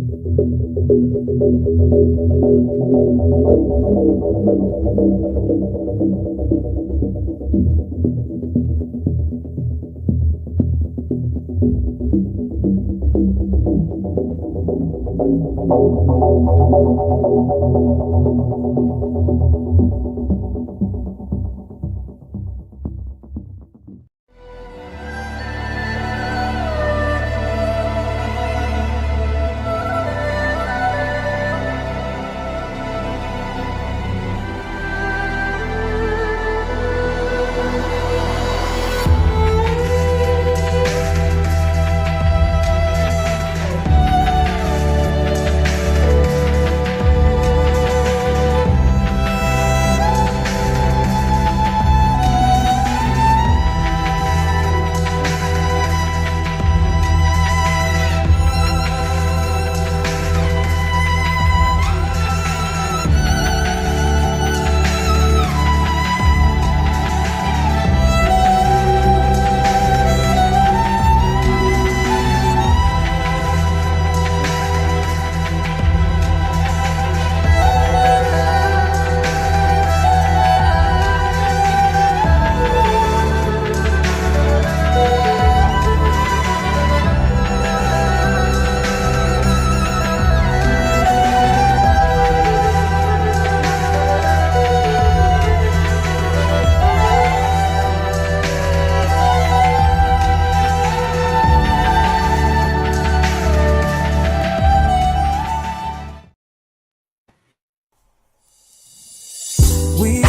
We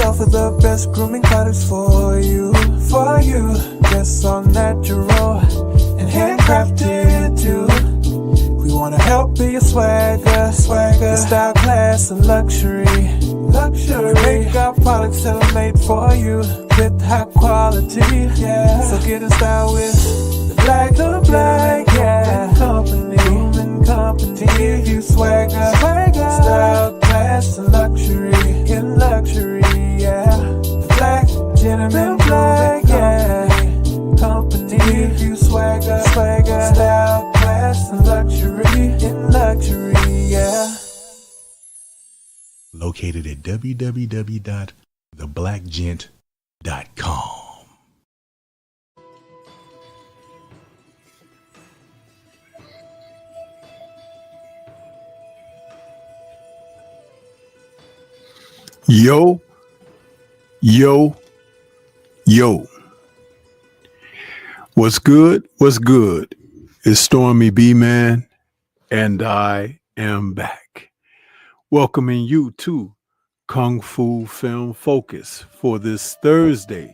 offer the best grooming products for you. Yes, all natural and handcrafted too. We wanna help be your swagger, your style, class, and luxury. We make our products tailor-made for you with high quality. Yeah, so get in style with the black, yeah. Grooming company, to give you swagger, style, class, and luxury. In luxury, yeah. The black gentleman, yeah. Company, give you swagger, style, class, and luxury. In luxury, yeah. Located at www.theblackgent.com. Yo. What's good? It's Stormy B Man, and I am back. Welcoming you to Kung Fu Film Focus for this Thursday,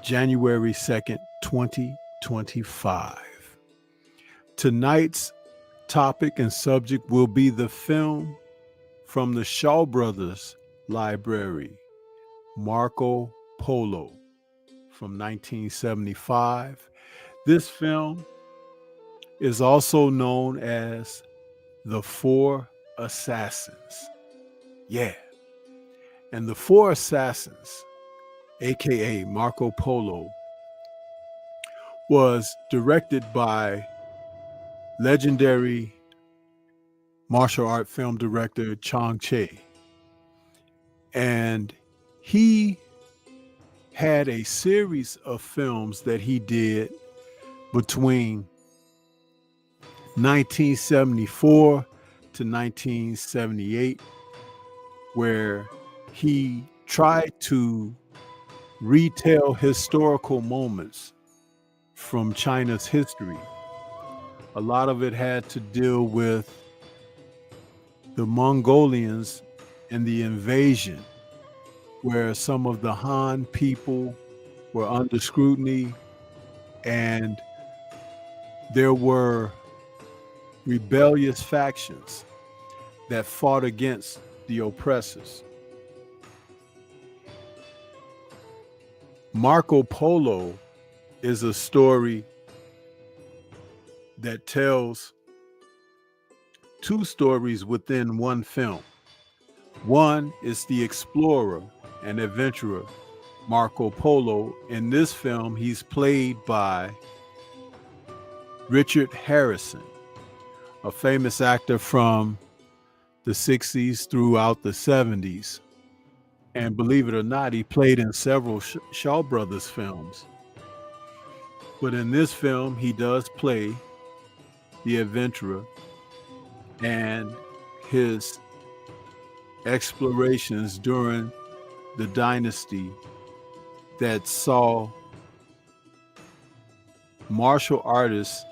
January 2nd, 2025. Tonight's topic and subject will be the film from the Shaw Brothers Library, Marco Polo, from 1975. This film is also known as The Four Assassins. Yeah. And The Four Assassins, aka Marco Polo, was directed by legendary martial art film director Chong Che. And he had a series of films that he did between 1974 to 1978, where he tried to retell historical moments from China's history. A lot of it had to deal with the Mongolians and the invasion, where some of the Han people were under scrutiny and there were rebellious factions that fought against the oppressors. Marco Polo is a story that tells two stories within one film. One is the explorer and adventurer Marco Polo. In this film, he's played by Richard Harrison, a famous actor from the 60s throughout the 70s. And believe it or not, he played in several Shaw Brothers films. But in this film, he does play the adventurer, and his explorations during the dynasty that saw martial artists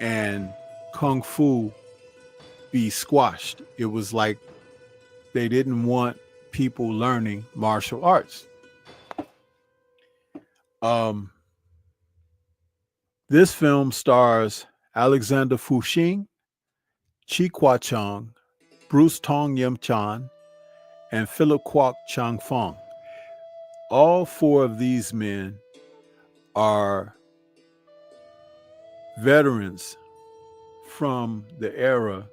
and kung fu be squashed. It was like they didn't want people learning martial arts. This film stars Alexander Fuxing, Chi Kwa Chung, Bruce Tong Yim Chan, and Philip Kwok Chang Fong. All four of these men are veterans from the era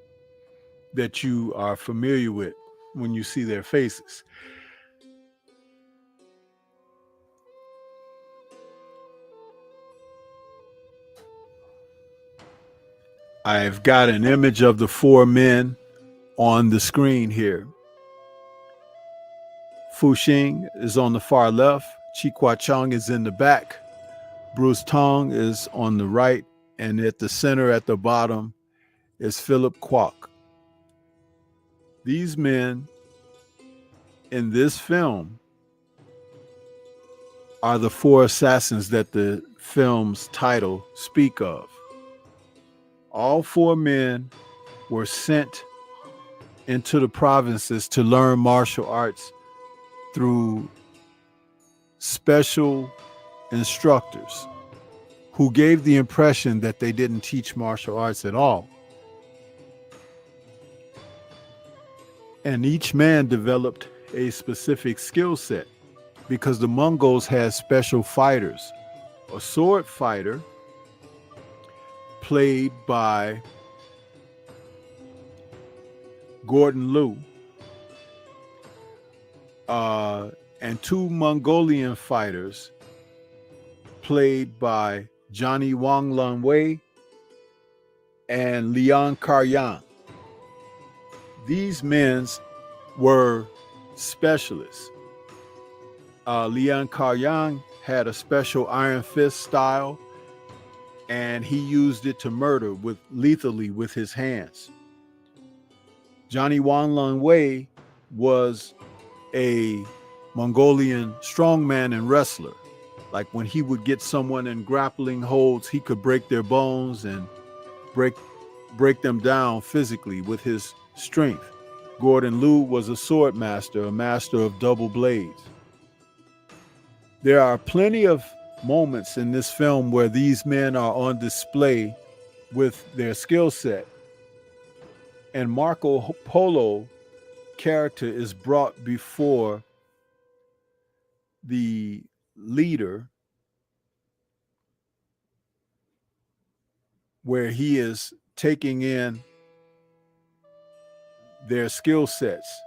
that you are familiar with when you see their faces. I've got an image of the four men on the screen here. Fuxing is on the far left, Chi Kwa Chung is in the back, Bruce Tong is on the right, and at the center at the bottom is Philip Kwok. These men in this film are the four assassins that the film's title speak of. All four men were sent into the provinces to learn martial arts through special instructors who gave the impression that they didn't teach martial arts at all. And each man developed a specific skill set because the Mongols had special fighters. A sword fighter played by Gordon Liu, and two Mongolian fighters played by Johnny Wang Lun Wei and Liang Karyan. These men were specialists. Liang Karyan had a special iron fist style, and he used it to murder lethally with his hands. Johnny Wang Lun Wei was a Mongolian strongman and wrestler. Like when he would get someone in grappling holds, he could break their bones and break them down physically with his strength. Gordon Liu was a sword master, a master of double blades. There are plenty of moments in this film where these men are on display with their skill set. And Marco Polo character is brought before the leader, where he is taking in their skill sets.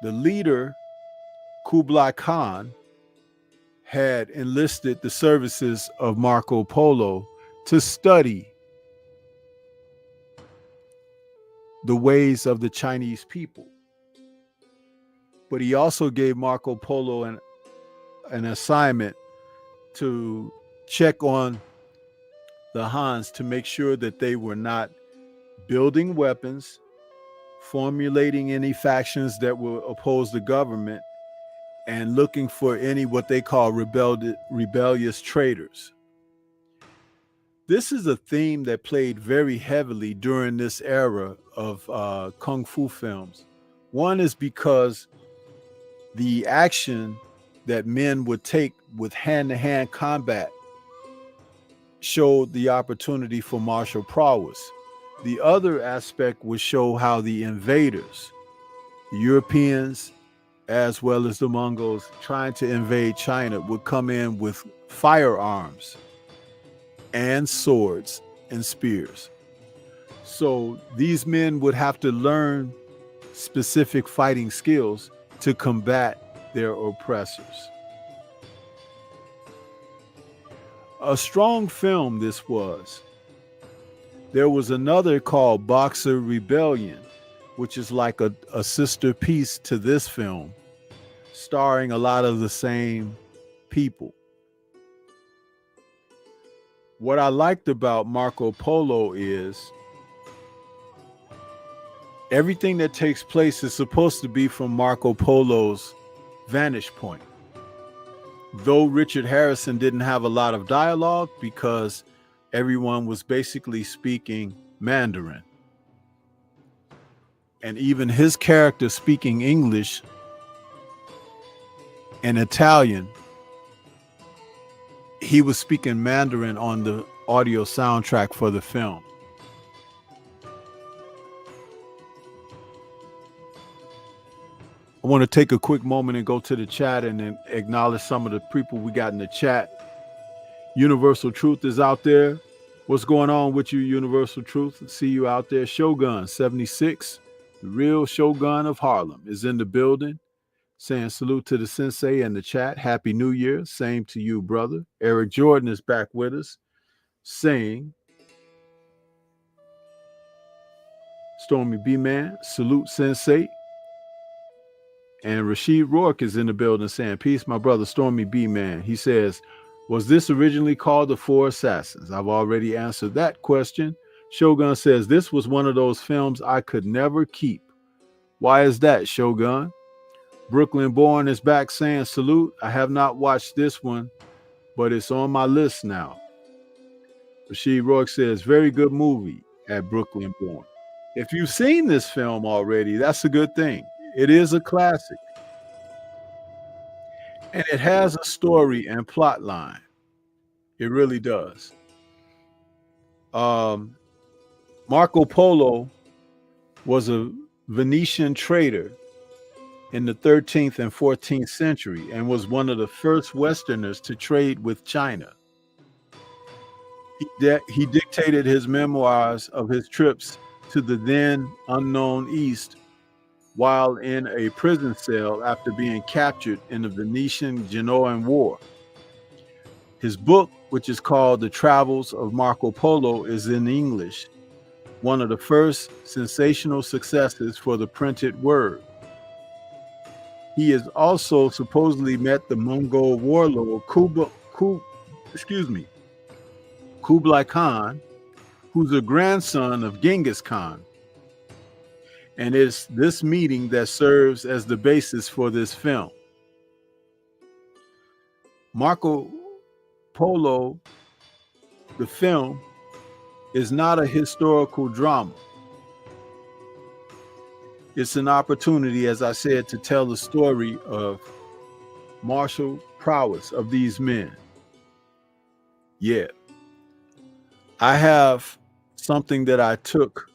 The leader, Kublai Khan, had enlisted the services of Marco Polo to study the ways of the Chinese people. But he also gave Marco Polo an assignment to check on the Hans to make sure that they were not building weapons, formulating any factions that will oppose the government, and looking for any what they call rebellious traitors. This is a theme that played very heavily during this era of Kung Fu films. One is because the action that men would take with hand-to-hand combat showed the opportunity for martial prowess. The other aspect would show how the invaders, the Europeans, as well as the Mongols trying to invade China, would come in with firearms and swords and spears. So these men would have to learn specific fighting skills to combat their oppressors. A strong film this was. There was another called Boxer Rebellion, which is like a sister piece to this film, starring a lot of the same people. What I liked about Marco Polo is everything that takes place is supposed to be from Marco Polo's vantage point. Though Richard Harrison didn't have a lot of dialogue because everyone was basically speaking Mandarin. And even his character speaking English and Italian, he was speaking Mandarin on the audio soundtrack for the film. I want to take a quick moment and go to the chat and then acknowledge some of the people we got in the chat. Universal Truth is out there. What's going on with you, Universal Truth? See you out there. Shogun 76, the real Shogun of Harlem, is in the building. Saying salute to the sensei in the chat. Happy New Year. Same to you, brother. Eric Jordan is back with us, saying, Stormy B-Man, salute sensei. And Rashid Rourke is in the building saying, peace, my brother Stormy B-Man. He says, was this originally called The Four Assassins? I've already answered that question. Shogun says, this was one of those films I could never keep. Why is that, Shogun? Brooklyn Born is back saying, salute. I have not watched this one, but it's on my list now. Rashid Rourke says, very good movie at Brooklyn Born. If you've seen this film already, that's a good thing. It is a classic. And it has a story and plot line. It really does. Marco Polo was a Venetian trader in the 13th and 14th century and was one of the first Westerners to trade with China. He dictated his memoirs of his trips to the then unknown East while in a prison cell after being captured in the Venetian-Genoan War. His book, which is called The Travels of Marco Polo, is in English, one of the first sensational successes for the printed word. He has also supposedly met the Mongol warlord Kublai Khan, who's a grandson of Genghis Khan. And it's this meeting that serves as the basis for this film. Marco Polo, the film, is not a historical drama. It's an opportunity, as I said, to tell the story of martial prowess of these men. Yeah. I have something that I took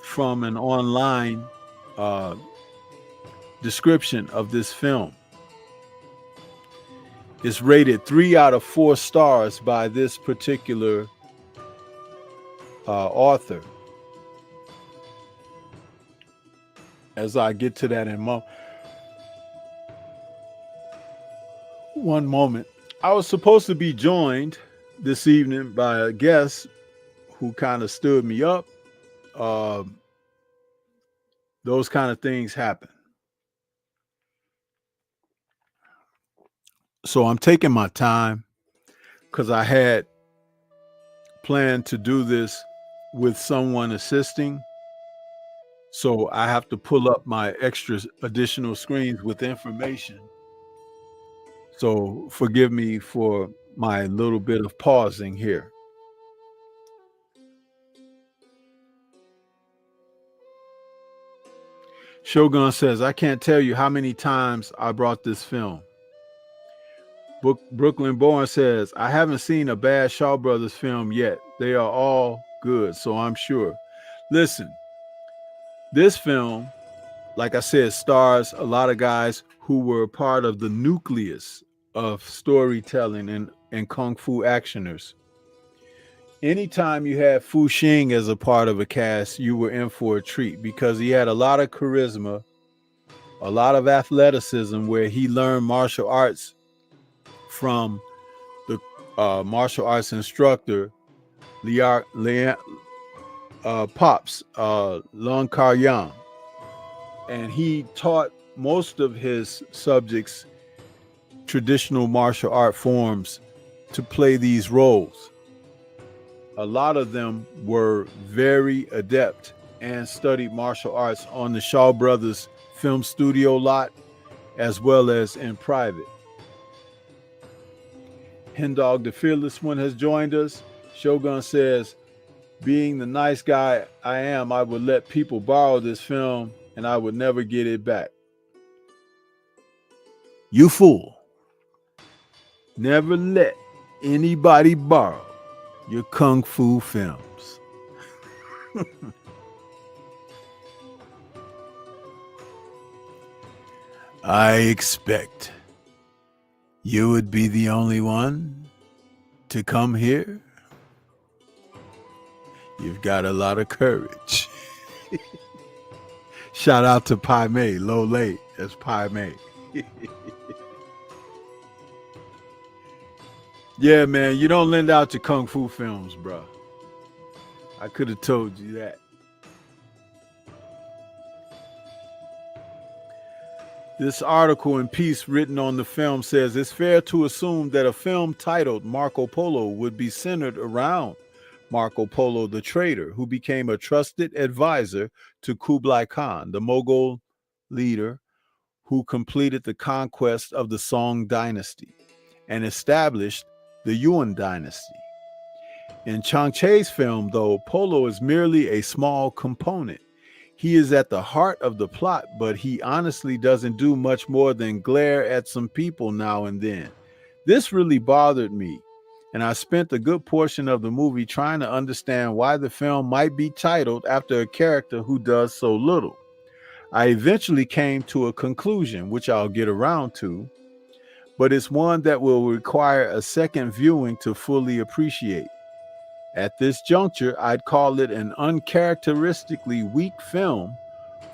from an online description of this film. It's rated 3 out of 4 stars by this particular author. As I get to that in one moment. I was supposed to be joined this evening by a guest who kind of stood me up. Those kind of things happen. So I'm taking my time because I had planned to do this with someone assisting. So I have to pull up my extra additional screens with information. So forgive me for my little bit of pausing here. Shogun says, I can't tell you how many times I brought this film. Brooklyn Born says, I haven't seen a bad Shaw Brothers film yet. They are all good, so I'm sure. Listen, this film, like I said, stars a lot of guys who were part of the nucleus of storytelling and kung fu actioners. Anytime you had Fu Xing as a part of a cast, you were in for a treat because he had a lot of charisma, a lot of athleticism, where he learned martial arts from the martial arts instructor Pops Lon Karyan, and he taught most of his subjects traditional martial art forms to play these roles. A lot of them were very adept and studied martial arts on the Shaw Brothers film studio lot as well as in private. Hendog the Fearless One has joined us. Shogun says, being the nice guy I am, I would let people borrow this film and I would never get it back. You fool. Never let anybody borrow your kung fu films. I expect you would be the only one to come here. You've got a lot of courage. Shout out to Pai Mei, Lo Late, that's Pai Mei. Yeah, man, you don't lend out your kung fu films, bro. I could have told you that. This article in piece written on the film says it's fair to assume that a film titled Marco Polo would be centered around Marco Polo the trader, who became a trusted advisor to Kublai Khan, the Mughal leader who completed the conquest of the Song dynasty and established the Yuan dynasty. In Changche's film, though, Polo is merely a small component. He is at the heart of the plot, but he honestly doesn't do much more than glare at some people now and then. This really bothered me, and I spent a good portion of the movie trying to understand why the film might be titled after a character who does so little. I eventually came to a conclusion, which I'll get around to, but it's one that will require a second viewing to fully appreciate. At this juncture, I'd call it an uncharacteristically weak film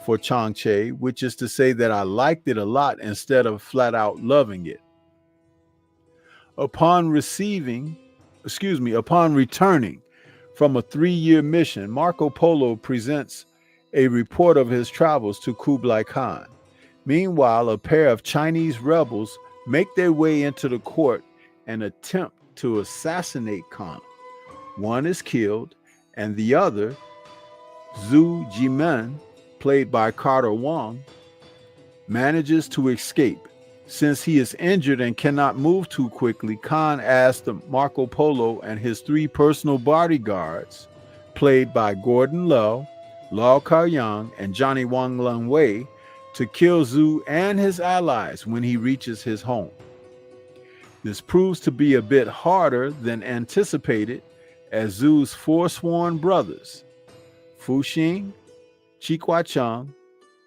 for Changche, which is to say that I liked it a lot instead of flat out loving it. Upon returning from a 3-year mission, Marco Polo presents a report of his travels to Kublai Khan. Meanwhile, a pair of Chinese rebels make their way into the court and attempt to assassinate Khan. One is killed, and the other, Zhu Jimen, played by Carter Wong, manages to escape. Since he is injured and cannot move too quickly, Khan asks Marco Polo and his 3 personal bodyguards, played by Gordon Low, Lau Kar-yang, and Johnny Wang Lung Wei, to kill Zhu and his allies when he reaches his home. This proves to be a bit harder than anticipated, as Zhu's 4 sworn brothers, Fu Xing, Chi Kwa-chung,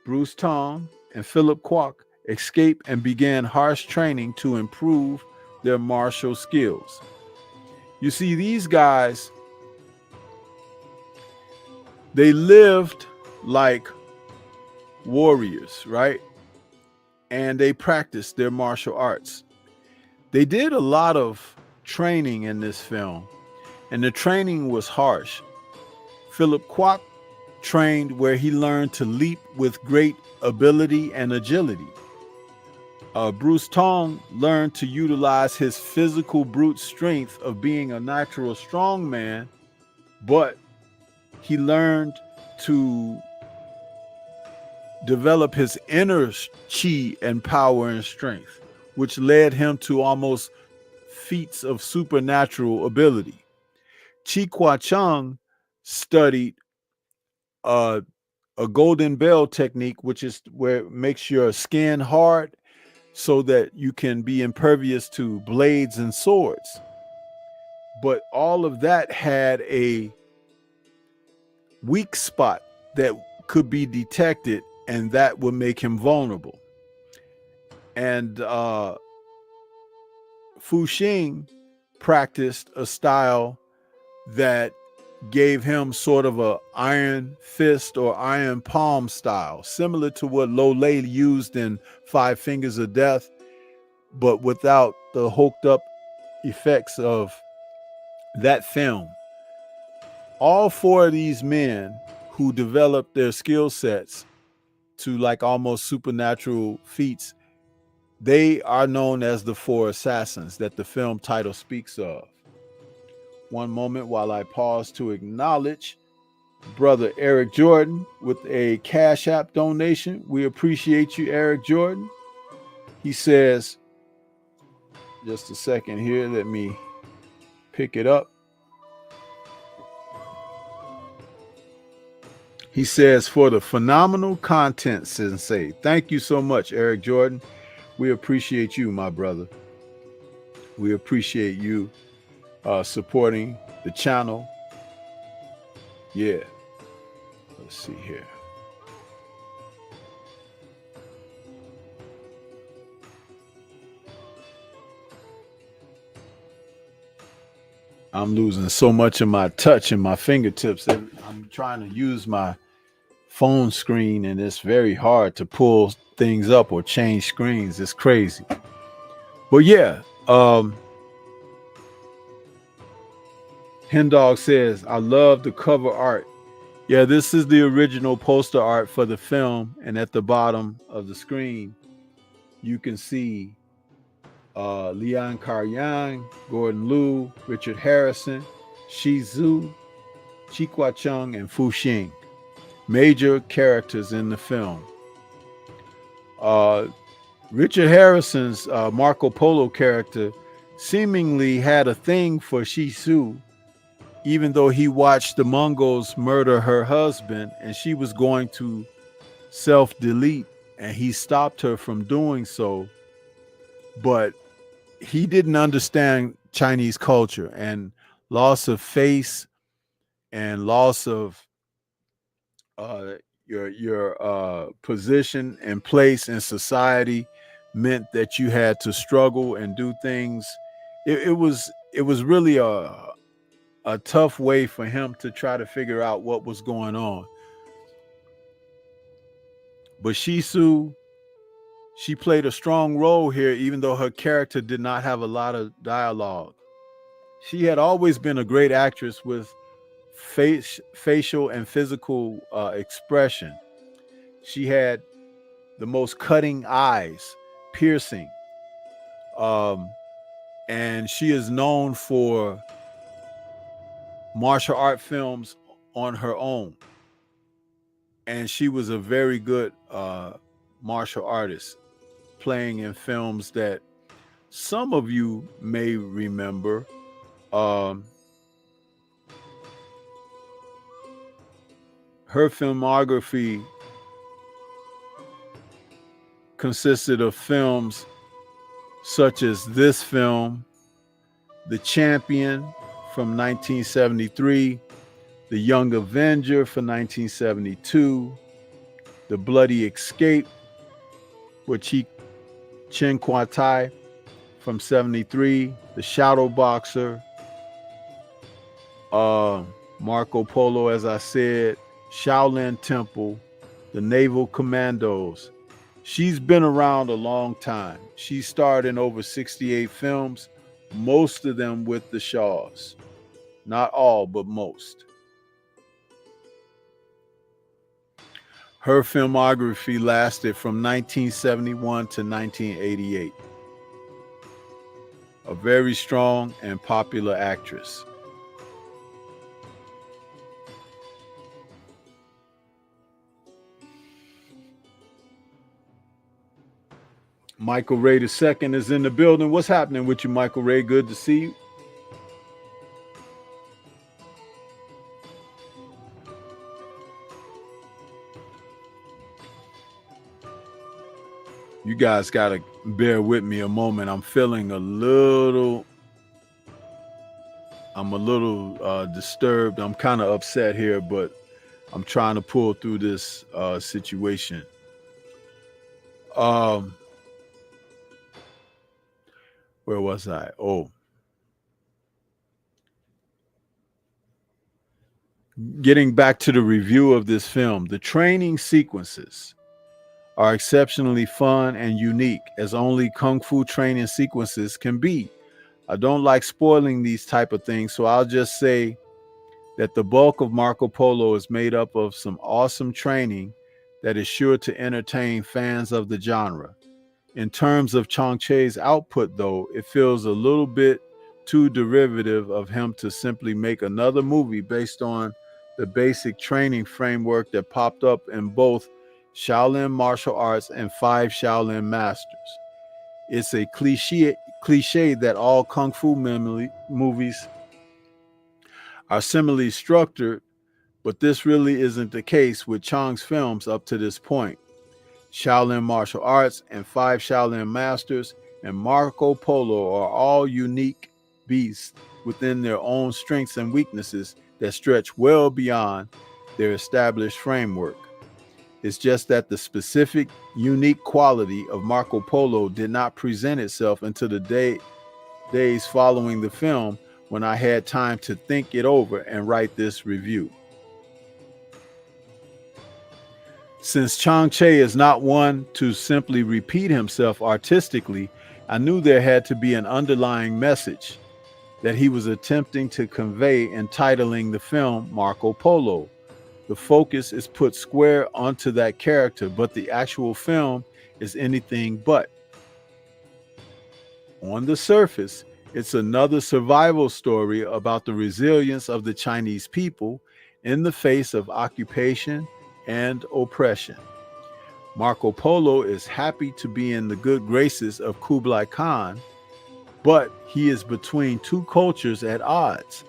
Bruce Tong, and Philip Kwok, escape and began harsh training to improve their martial skills. You see, these guys, they lived like warriors, right? And they practiced their martial arts. They did a lot of training in this film, and the training was harsh. Philip Kwok trained where he learned to leap with great ability and agility. Bruce Tong learned to utilize his physical brute strength of being a natural strongman, but he learned to develop his inner chi and power and strength, which led him to almost feats of supernatural ability. Chi Kwa-chung studied a golden bell technique, which is where it makes your skin hard so that you can be impervious to blades and swords. But all of that had a weak spot that could be detected, and that would make him vulnerable. And Fu Xing practiced a style that gave him sort of a iron fist or iron palm style, similar to what Lo Lei used in 5 Fingers of Death, but without the hoked up effects of that film. All four of these men who developed their skill sets to like almost supernatural feats, they are known as the four assassins that the film title speaks of. One moment while I pause to acknowledge brother Eric Jordan with a Cash App donation. We appreciate you, Eric Jordan. He says, just a second here, let me pick it up. He says, for the phenomenal content, Sensei. Thank you so much, Eric Jordan. We appreciate you, my brother. We appreciate you supporting the channel. Yeah. Let's see here. I'm losing so much of my touch in my fingertips that I'm trying to use my phone screen, and it's very hard to pull things up or change screens. It's crazy. But yeah, Hendog says, I love the cover art. Yeah, this is the original poster art for the film, and at the bottom of the screen, you can see Lian Karyang, Gordon Liu, Richard Harrison, Shi Zhu, Chikwa Chung, and Fu Xing. Major characters in the film. Richard Harrison's Marco Polo character seemingly had a thing for Shi Zhu, even though he watched the Mongols murder her husband and she was going to self-delete, and he stopped her from doing so. But he didn't understand Chinese culture, and loss of face and loss of your position and place in society meant that you had to struggle and do things. It was really a tough way for him to try to figure out what was going on. But Shisu, she played a strong role here, even though her character did not have a lot of dialogue. She had always been a great actress with facial and physical expression. She had the most cutting eyes, piercing. And she is known for martial art films on her own. And she was a very good martial artist, playing in films that some of you may remember. Her filmography consisted of films such as this film, The Champion from 1973, The Young Avenger from 1972, The Bloody Escape with Chen Kwa Tai from 73, The Shadow Boxer, Marco Polo, as I said, Shaolin Temple, The Naval Commandos. She's been around a long time. She starred in over 68 films, most of them with the Shaws. Not all, but most. Her filmography lasted from 1971 to 1988. A very strong and popular actress. Michael Ray II is in the building. What's happening with you, Michael Ray? Good to see you. You guys got to bear with me a moment. I'm feeling a little disturbed. I'm kind of upset here, but I'm trying to pull through this situation. Where was I? Oh. Getting back to the review of this film, the training sequences are exceptionally fun and unique, as only Kung Fu training sequences can be. I don't like spoiling these type of things, so I'll just say that the bulk of Marco Polo is made up of some awesome training that is sure to entertain fans of the genre. In terms of Chang-Chi's output, though, it feels a little bit too derivative of him to simply make another movie based on the basic training framework that popped up in both Shaolin martial arts and Five Shaolin Masters. It's a cliche that all kung fu movies are similarly structured, but this really isn't the case with Chang's films up to this point. Shaolin martial arts and Five Shaolin Masters and Marco Polo are all unique beasts within their own strengths and weaknesses that stretch well beyond their established framework. It's just that the specific, unique quality of Marco Polo did not present itself until the days following the film, when I had time to think it over and write this review. Since Chang-Chi is not one to simply repeat himself artistically, I knew there had to be an underlying message that he was attempting to convey in titling the film Marco Polo. The focus is put square onto that character, but the actual film is anything but. On the surface, it's another survival story about the resilience of the Chinese people in the face of occupation and oppression. Marco Polo is happy to be in the good graces of Kublai Khan, but he is between two cultures at odds,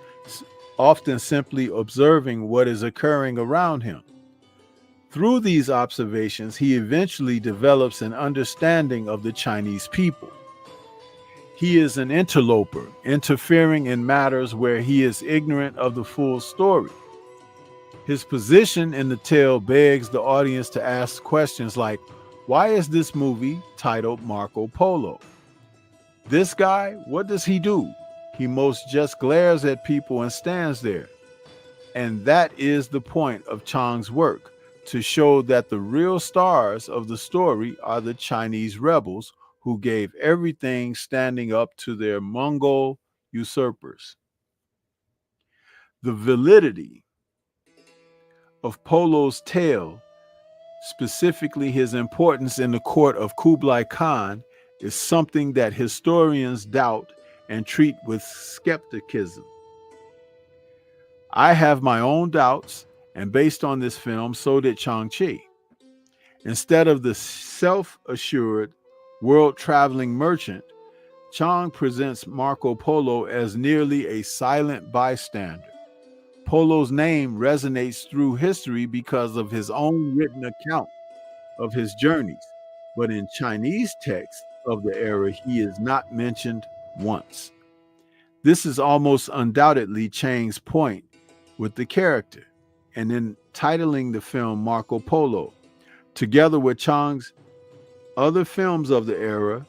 often simply observing what is occurring around him. Through these observations, he eventually develops an understanding of the Chinese people. He is an interloper, interfering in matters where he is ignorant of the full story. His position in the tale begs the audience to ask questions like, why is this movie titled Marco Polo? This guy, what does he do? He most just glares at people and stands there. And that is the point of Chang's work, to show that the real stars of the story are the Chinese rebels who gave everything standing up to their Mongol usurpers. The validity of Polo's tale, specifically his importance in the court of Kublai Khan, is something that historians doubt and treat with skepticism. I have my own doubts, and based on this film, so did Chang-Chi. Instead of the self-assured, world-traveling merchant, Chang presents Marco Polo as nearly a silent bystander. Polo's name resonates through history because of his own written account of his journeys, but in Chinese texts of the era, he is not mentioned once. This is almost undoubtedly Chang's point with the character, and in titling the film Marco Polo, together with Chang's other films of the era,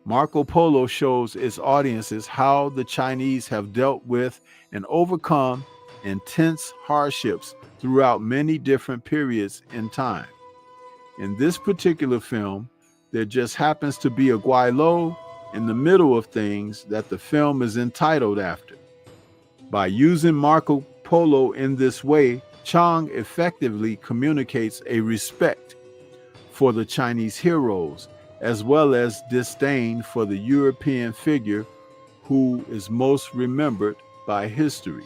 Marco Polo shows its audiences how the Chinese have dealt with and overcome intense hardships throughout many different periods in time. In this particular film, there just happens to be a Guaylo in the middle of things that the film is entitled after. By using Marco Polo in this way, Chang effectively communicates a respect for the Chinese heroes, as well as disdain for the European figure who is most remembered by history.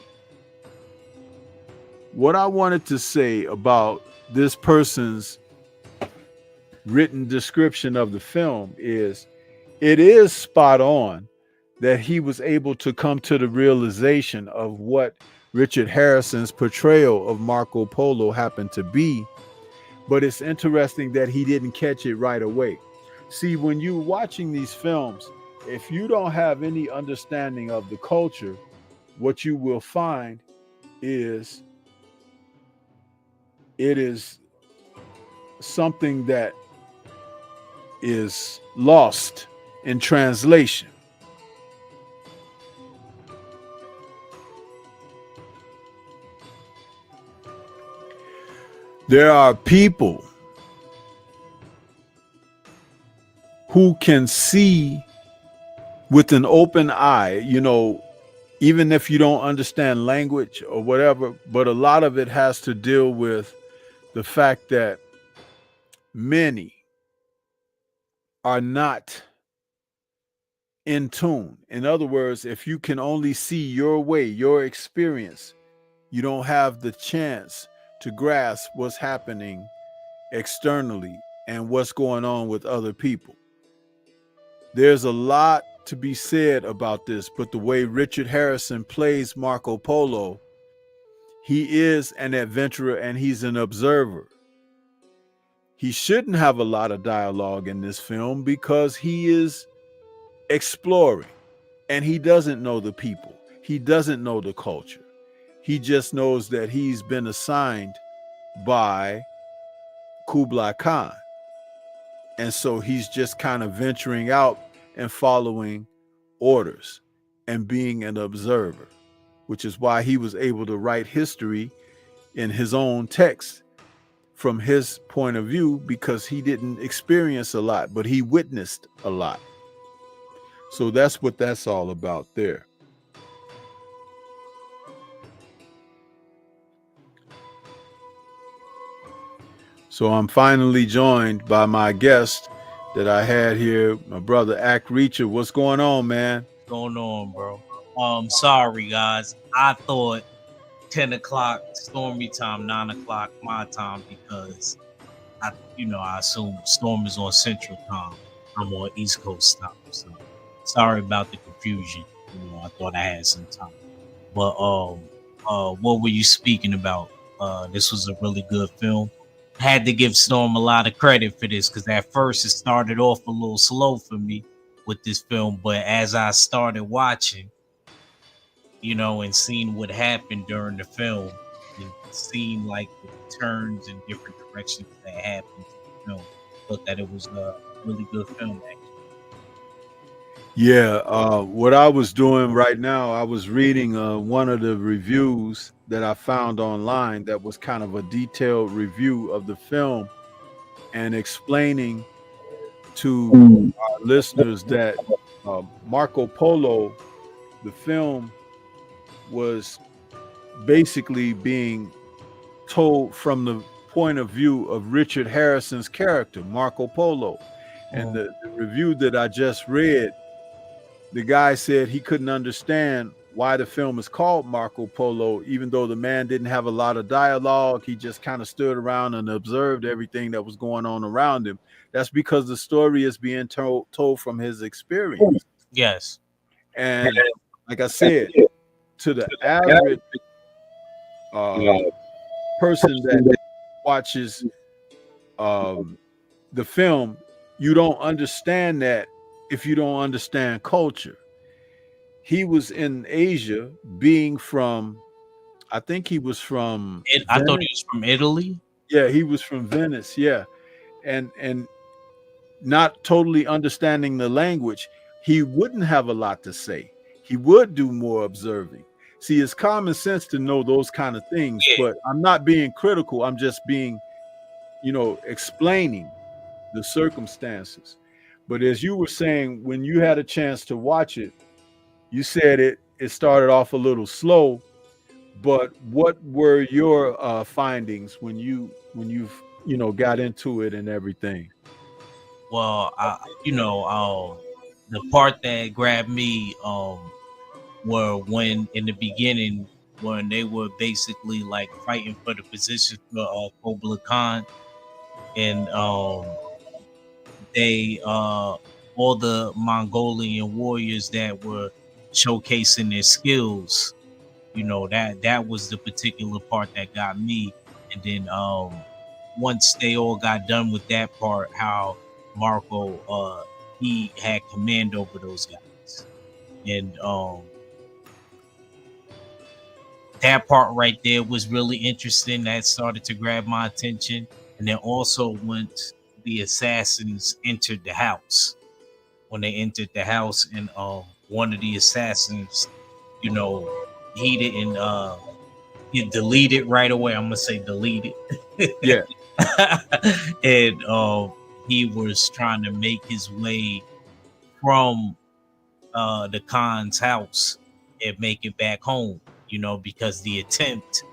What I wanted to say about this person's written description of the film is, it is spot on that he was able to come to the realization of what Richard Harrison's portrayal of Marco Polo happened to be, but it's interesting that he didn't catch it right away. See, when you're watching these films, if you don't have any understanding of the culture, what you will find is it is something that is lost in translation. There are people who can see with an open eye, even if you don't understand language or whatever, but a lot of it has to deal with the fact that many are not in tune. In other words, if you can only see your way, your experience, you don't have the chance to grasp what's happening externally and what's going on with other people. There's a lot to be said about this, but the way Richard Harrison plays Marco Polo, he is an adventurer and he's an observer. He shouldn't have a lot of dialogue in this film because he is exploring and he doesn't know the people. He doesn't know the culture. He just knows that he's been assigned by Kublai Khan. And so he's just kind of venturing out and following orders and being an observer, which is why he was able to write history in his own text from his point of view, because he didn't experience a lot, but he witnessed a lot. So that's what that's all about there. So I'm finally joined by my guest that I had here, my brother Ack Reacher. What's going on, man? Going on, bro? Sorry guys. I thought 10 o'clock Stormy time, 9 o'clock my time, because I assume Storm is on Central time. I'm on East Coast time. So sorry about the confusion. I thought I had some time. But what were you speaking about? This was a really good film. Had to give Storm a lot of credit for this, because at first it started off a little slow for me with this film, but as I started watching, and seeing what happened during the film, and seeing like the turns and different directions that happened to the film, thought that it was a really good film, actually. Yeah, what I was doing right now, I was reading one of the reviews that I found online that was kind of a detailed review of the film, and explaining to our listeners that Marco Polo, the film, was basically being told from the point of view of Richard Harrison's character, Marco Polo. And the review that I just read, the guy said he couldn't understand why the film is called Marco Polo, even though the man didn't have a lot of dialogue. He just kind of stood around and observed everything that was going on around him. That's because the story is being told from his experience. Yes. And like I said, to the average person that watches the film, you don't understand that if you don't understand culture. He was in Asia, being from, I think he was from I thought he was from Italy. Yeah, he was from Venice. Yeah. And not totally understanding the language, he wouldn't have a lot to say. He would do more observing. See, it's common sense to know those kind of things, but I'm not being critical. I'm just being, explaining the circumstances. But as you were saying, when you had a chance to watch it, you said it started off a little slow. But what were your findings when you got into it and everything? Well, the part that grabbed me were when in the beginning, when they were basically like fighting for the position for Kublai Khan, and they all the Mongolian warriors that were showcasing their skills, that was the particular part that got me. And then once they all got done with that part, how Marco he had command over those guys, and that part right there was really interesting. That started to grab my attention. And then also once the assassins entered the house, when they entered the house, and one of the assassins, he didn't get deleted right away. I'm gonna say deleted. Yeah. And he was trying to make his way from the Khan's house and make it back home, because the attempt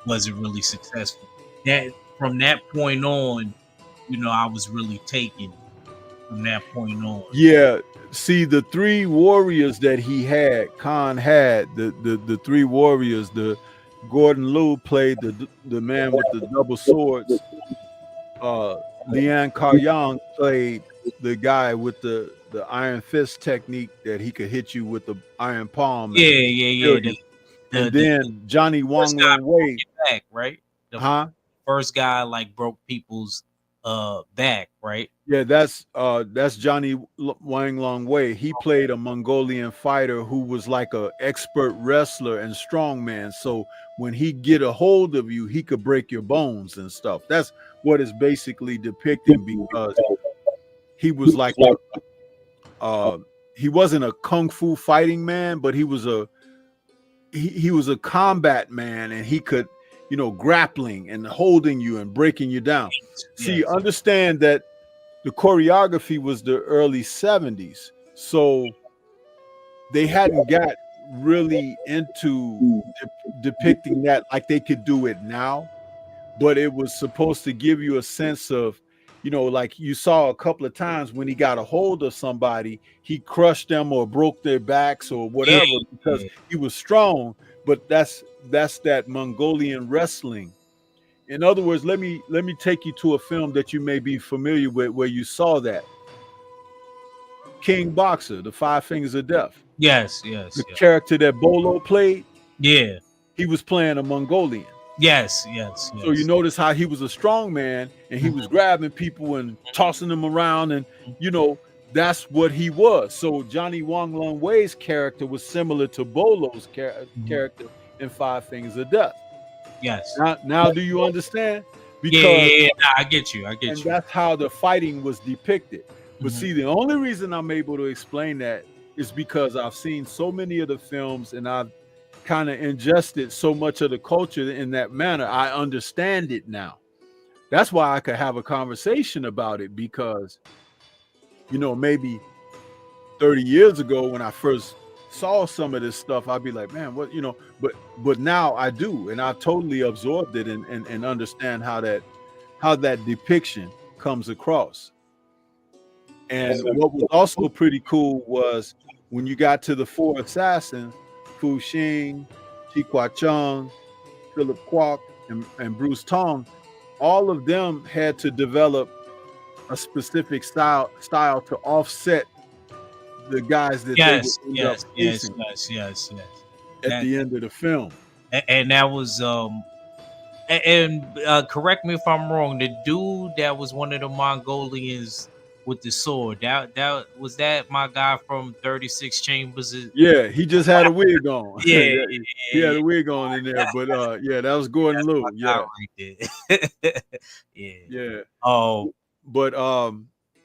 wasn't really successful. That from that point on, I was really taken from that point on. Yeah. See, the three warriors that he had, Khan had, the three warriors, the Gordon Liu played the man with the double swords. Lian Karyang played the guy with the iron fist technique that he could hit you with the iron palm. Yeah. And then Johnny Wong Long Wei back, right? Huh? First guy like broke people's back, right? Yeah, that's Johnny Wang Long Wei. He played a Mongolian fighter who was like a expert wrestler and strongman. So when he get a hold of you, he could break your bones and stuff. That's what is basically depicting, because he was like he wasn't a kung fu fighting man, but he was a combat man, and he could, grappling and holding you and breaking you down. See, understand that the choreography was the early 70s. So they hadn't got really into depicting that like they could do it now. But it was supposed to give you a sense of, like you saw a couple of times when he got a hold of somebody, he crushed them or broke their backs or whatever, because he was strong. But that's that Mongolian wrestling. In other words, let me take you to a film that you may be familiar with where you saw that. King Boxer, The Five Fingers of Death. Yes. The character that Polo played. Yeah. He was playing a Mongolian. Yes. So you notice how he was a strong man, and he was grabbing people and tossing them around, and that's what he was. So Johnny Wong Long Wei's character was similar to Bolo's character in Five Fingers of Death. Yes. Now do you understand? Because I get you. And that's how the fighting was depicted. But see, the only reason I'm able to explain that is because I've seen so many of the films, and I've kind of ingested so much of the culture in that manner. I understand it now. That's why I could have a conversation about it, because maybe 30 years ago when I first saw some of this stuff, I'd be like, man, what, but now I do, and I've totally absorbed it and understand how that depiction comes across. And what was also pretty cool was when you got to the four assassins, Fu Xing, Chi Kwa Chung, Philip Kwok, and Bruce Tong, all of them had to develop a specific style to offset the guys that they would end up facing at the end of the film. And that was correct me if I'm wrong, the dude that was one of the Mongolians with the sword, that was that my guy from 36 Chambers. Yeah, he just had a wig on. He had a wig on in there, but that was Gordon Liu. Yeah. Yeah. Oh, but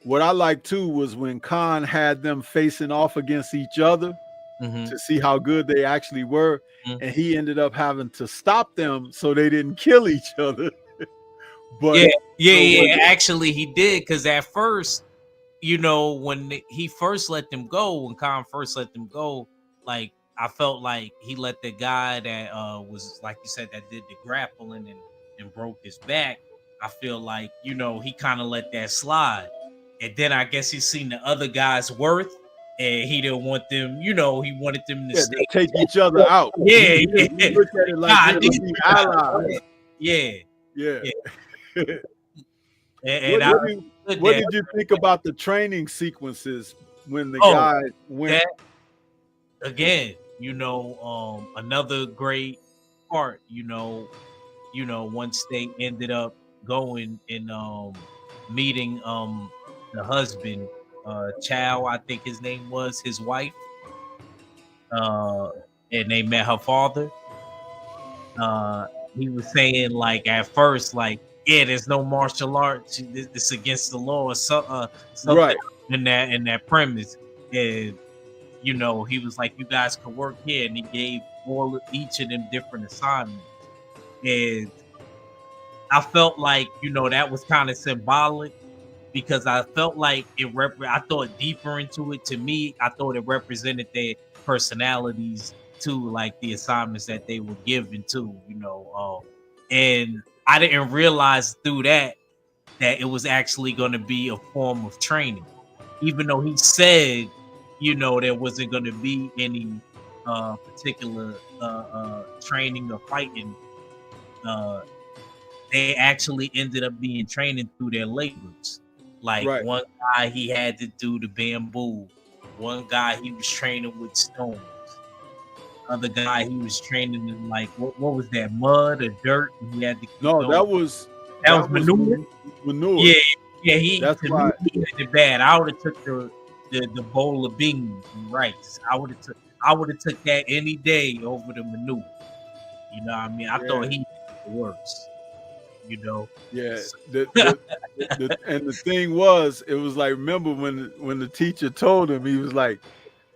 what I like too was when Khan had them facing off against each other to see how good they actually were, and he ended up having to stop them so they didn't kill each other. But actually he did, because at first, when he first let them go, when Khan first let them go, like I felt like he let the guy that was, like you said, that did the grappling and broke his back. I feel like, he kind of let that slide. And then I guess he's seen the other guy's worth, and he didn't want them, he wanted them to take each other out. He look at it like allies. Yeah. What did you think about the training sequences when the guy went? Again, another great part, once they ended up going and meeting the husband, Chow, I think his name was, his wife, and they met her father. He was saying, like, at first, like, there's no martial arts, it's against the law, or something right in that premise. And he was like, you guys can work here, and he gave each of them different assignments. And I felt like, that was kind of symbolic because I felt like I thought deeper into it. To me, I thought it represented their personalities too, like the assignments that they were given to, and I didn't realize through that it was actually going to be a form of training, even though he said, there wasn't going to be any particular training or fighting. They actually ended up being training through their labors. Like one guy, he had to do the bamboo. One guy, he was training with stones. Other guy, he was training in like what was that, mud or dirt? And he had to that was manure. Manure. Yeah. That's why he had it bad. I would have took the bowl of beans and rice. I would have took that any day over the manure. You know what I mean? I thought he did the worst. Yeah. And the thing was, it was like, remember when the teacher told him, he was like,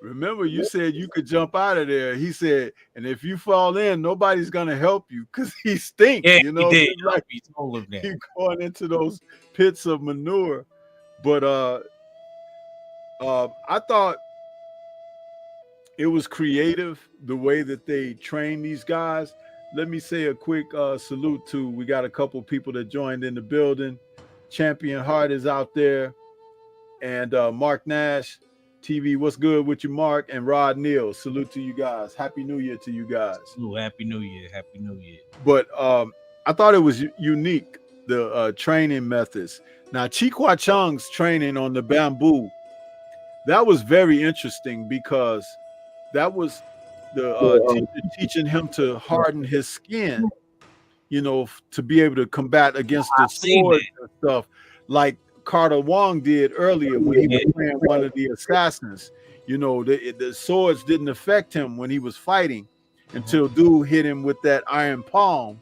remember you said you could jump out of there. He said, and if you fall in, nobody's gonna help you because he stinks. Yeah, he did. Like he told him that. He going into those pits of manure. But I thought it was creative the way that they train these guys. Let me say a quick salute to, we got a couple people that joined in the building. Champion Heart is out there, and Mark Nash TV, what's good with you, Mark? And Rod Neal, salute to you guys. Happy New Year to you guys. Ooh, Happy New Year. But I thought it was unique, the training methods. Now, Chi-Kwa Chung's training on the bamboo, that was very interesting because that was the teacher teaching him to harden his skin, to be able to combat against the swords and stuff, like Carter Wong did earlier when he was playing one of the assassins. The swords didn't affect him when he was fighting until dude hit him with that iron palm,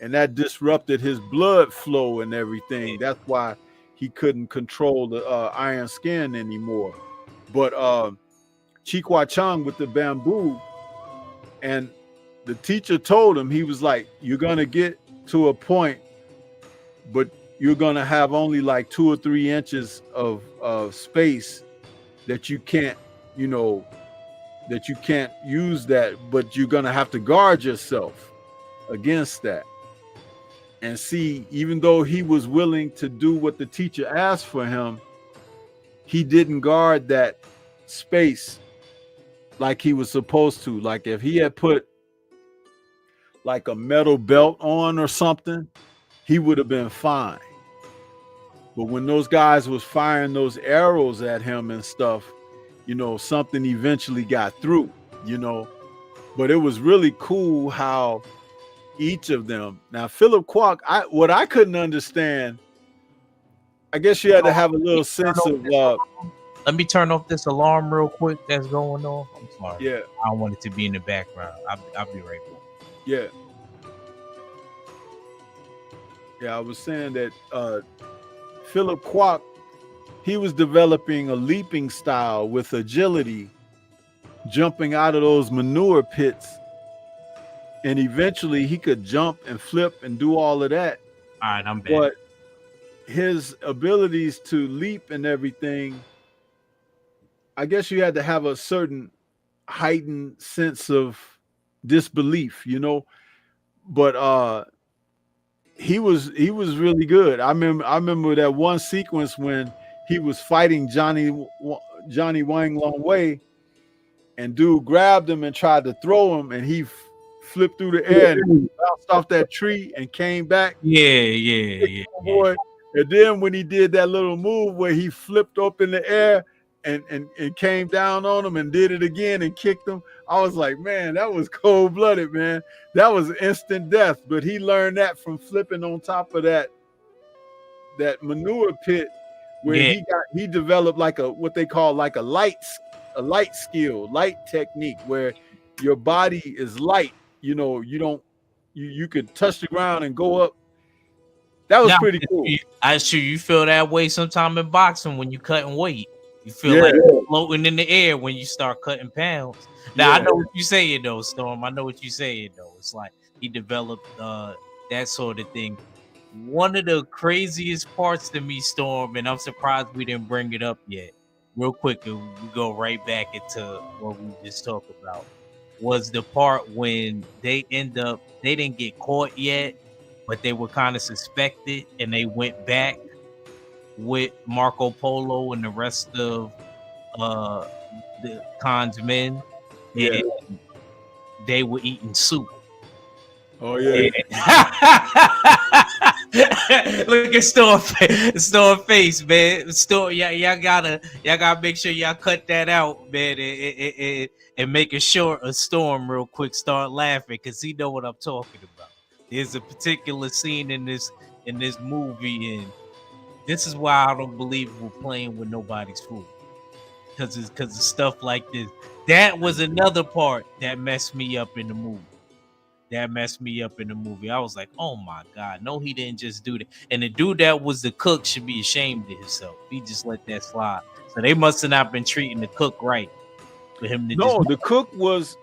and that disrupted his blood flow and everything. That's why he couldn't control the iron skin anymore. But Chi-Kwa Chung with the bamboo, and the teacher told him, he was like, you're gonna get to a point, but you're gonna have only like 2 or 3 inches of space that you can't, that you can't use that, but you're gonna have to guard yourself against that. And see, even though he was willing to do what the teacher asked for him, he didn't guard that space like he was supposed to. Like if he had put like a metal belt on or something, he would have been fine. But when those guys was firing those arrows at him and stuff, something eventually got through, But it was really cool how each of them. Now, Philip Kwok, what I couldn't understand, I guess you had to have a little sense of let me turn off this alarm real quick that's going off. I'm sorry. Yeah. I don't want it to be in the background. I'll be right back. Yeah. Yeah, I was saying that Philip Kwok, he was developing a leaping style with agility, jumping out of those manure pits. And eventually he could jump and flip and do all of that. All right, I'm back. But his abilities to leap and everything, I guess you had to have a certain heightened sense of disbelief, But he was really good. I remember that one sequence when he was fighting Johnny Wang Long Wei, and dude grabbed him and tried to throw him, and he flipped through the air and bounced off that tree and came back. Yeah. Boy. And then when he did that little move where he flipped up in the air and came down on him and did it again and kicked him, I was like, man, that was cold-blooded, man. That was instant death. But he learned that from flipping on top of that manure pit, where he developed like what they call like a light skill, light technique, where your body is light. You could touch the ground and go up. That was pretty cool. I'm sure you feel that way sometime in boxing when you cutting weight. You feel like floating in the air when you start cutting pounds. Now I know what you're saying though, Storm. I know what you're saying though. It's like he developed that sort of thing one of the craziest parts to me, Storm, and I'm surprised we didn't bring it up yet. Real quick, and we go right back into what we just talked about. Was the part when they didn't get caught yet, but they were kind of suspected, and they went back with Marco Polo and the rest of uh the Khan's men, Yeah. and they were eating soup. Oh yeah. Look at Store face, man. Store, y'all gotta make sure y'all cut that out, man, and make a short a Storm real quick. Start laughing because he know what I'm talking about. There's a particular scene in this movie, and this is why I don't believe we're playing with nobody's food, because of stuff like this. That was another part that messed me up in the movie. I was like, oh my God, no, he didn't just do that. And the dude that was the cook should be ashamed of himself. He just let that slide. So they must have not been treating the cook right for him to the cook was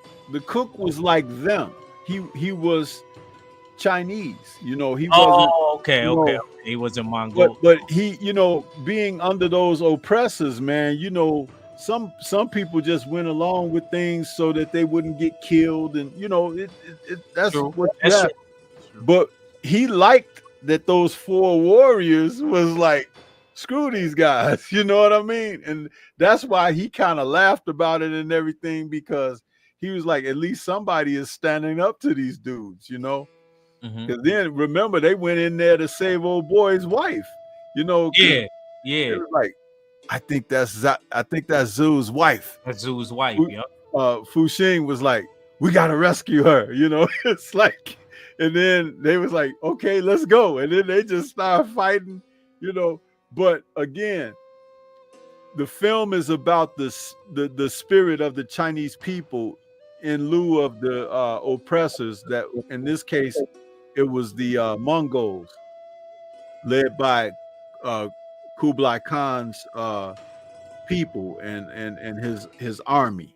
like them. He was Chinese, he wasn't. Oh, okay. He wasn't Mongol. But he, being under those oppressors, man, some people just went along with things so that they wouldn't get killed, and that's True. what That's happened. But he liked that those 4 warriors was like, screw these guys, you know what I mean? And that's why he kind of laughed about it and everything, because he was like, at least somebody is standing up to these dudes, Because then remember, they went in there to save old boy's wife, Yeah. They were like, I think that's Zhu's wife. That's Zhu's wife. Yeah. Fu Xing was like, we gotta rescue her. It's like, and then they was like, okay, let's go. And then they just start fighting. But again, the film is about the spirit of the Chinese people in lieu of the oppressors. That in this case, it was the Mongols, led by Kublai Khan's people and his army.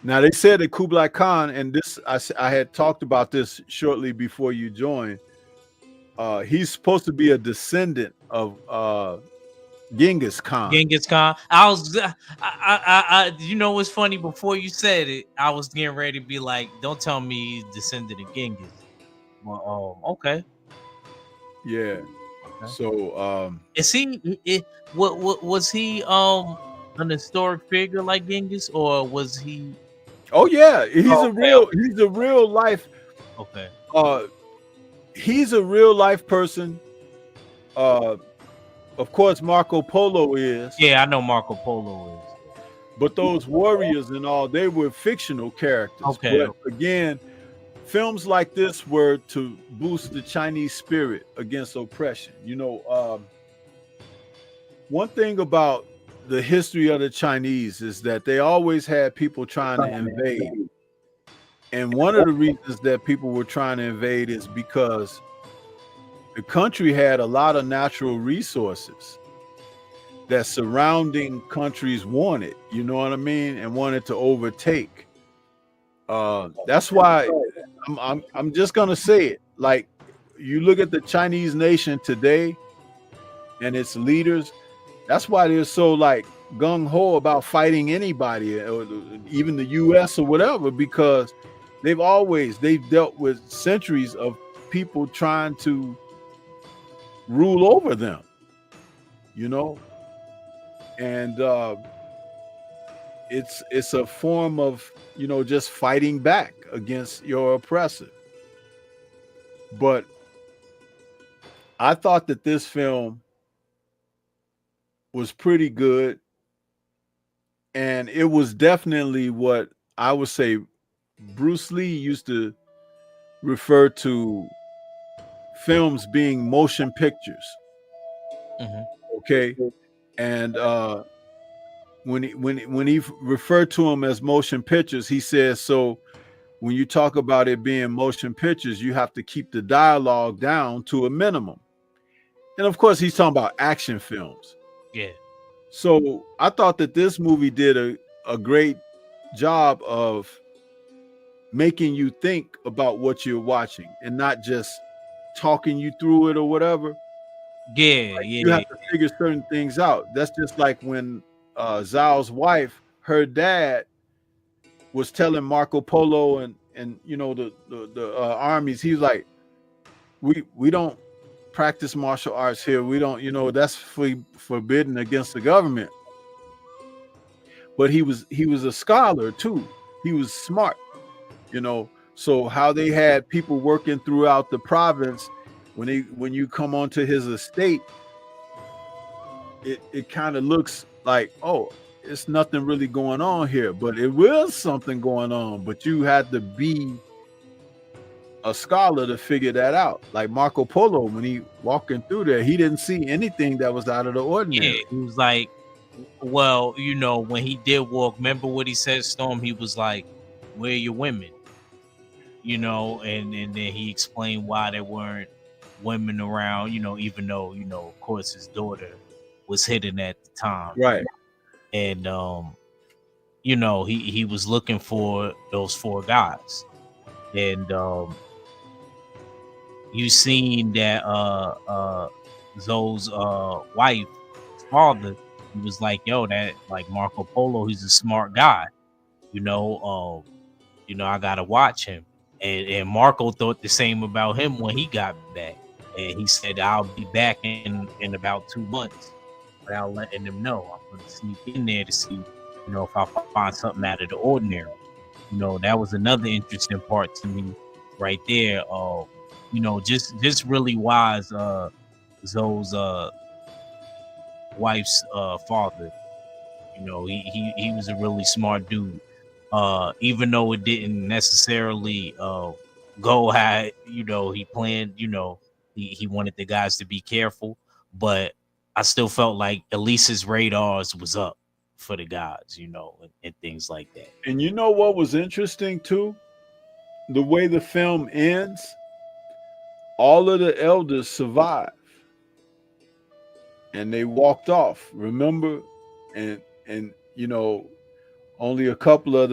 Now they said that Kublai Khan, and this I had talked about this shortly before you joined. He's supposed to be a descendant of Genghis Khan. I was, what's funny? Before you said it, I was getting ready to be like, don't tell me he's descendant of Genghis. Well, okay. Yeah. Okay. So, is he? What was he? An historic figure like Genghis, or was he? Oh yeah, he's a real life. Okay. He's a real life person. Of course, Marco Polo is. Yeah, I know Marco Polo is. But those warriors and all, they were fictional characters. Okay. But again, films like this were to boost the Chinese spirit against oppression. One thing about the history of the Chinese is that they always had people trying to invade. And one of the reasons that people were trying to invade is because the country had a lot of natural resources that surrounding countries wanted, you know what I mean, and wanted to overtake. That's why I'm just gonna say it. Like, you look at the Chinese nation today and its leaders, that's why they're so like gung-ho about fighting anybody, or even the US or whatever, because they've dealt with centuries of people trying to rule over them, and it's a form of just fighting back against your oppressor. But I thought that this film was pretty good, and it was definitely what I would say Bruce Lee used to refer to films being motion pictures. Okay. And when he referred to them as motion pictures, he says, so when you talk about it being motion pictures, you have to keep the dialogue down to a minimum. And of course, he's talking about action films. Yeah. So I thought that this movie did a great job of making you think about what you're watching and not just talking you through it or whatever. Yeah, You yeah, have to figure certain things out. That's just like when Zhao's wife, her dad was telling Marco Polo and you know the armies. He's like, we don't practice martial arts here. We don't, you know, that's forbidden against the government. But he was a scholar too. He was smart, you know. So how they had people working throughout the province when you come onto his estate, it kind of looks like, oh, it's nothing really going on here, but it was something going on. But you had to be a scholar to figure that out. Like Marco Polo, when he walking through there, he didn't see anything that was out of the ordinary. yeah. He was like, well, you know, when he did walk, remember what he said, Storm? He was like, "Where are your women?" You know, and then he explained why there weren't women around. You know, even though, you know, of course, his daughter was hidden at the time, Right. and you know, he was looking for those 4 guys, and you seen that Zoe's wife, father, he was like, yo, that like Marco Polo, he's a smart guy, you know, I gotta watch him. And Marco thought the same about him when he got back, and he said, I'll be back in about 2 months, without letting them know. I'm gonna sneak in there to see, you know, if I find something out of the ordinary. You know, that was another interesting part to me right there. You know, just really wise, Zoe's wife's father. You know, he was a really smart dude. Even though it didn't necessarily go how, you know, he planned, you know, he wanted the guys to be careful, but I still felt like at least his radars was up for the guys, you know, and things like that. And you know what was interesting too? The way the film ends, all of the elders survive and they walked off. Remember, and you know, only a couple of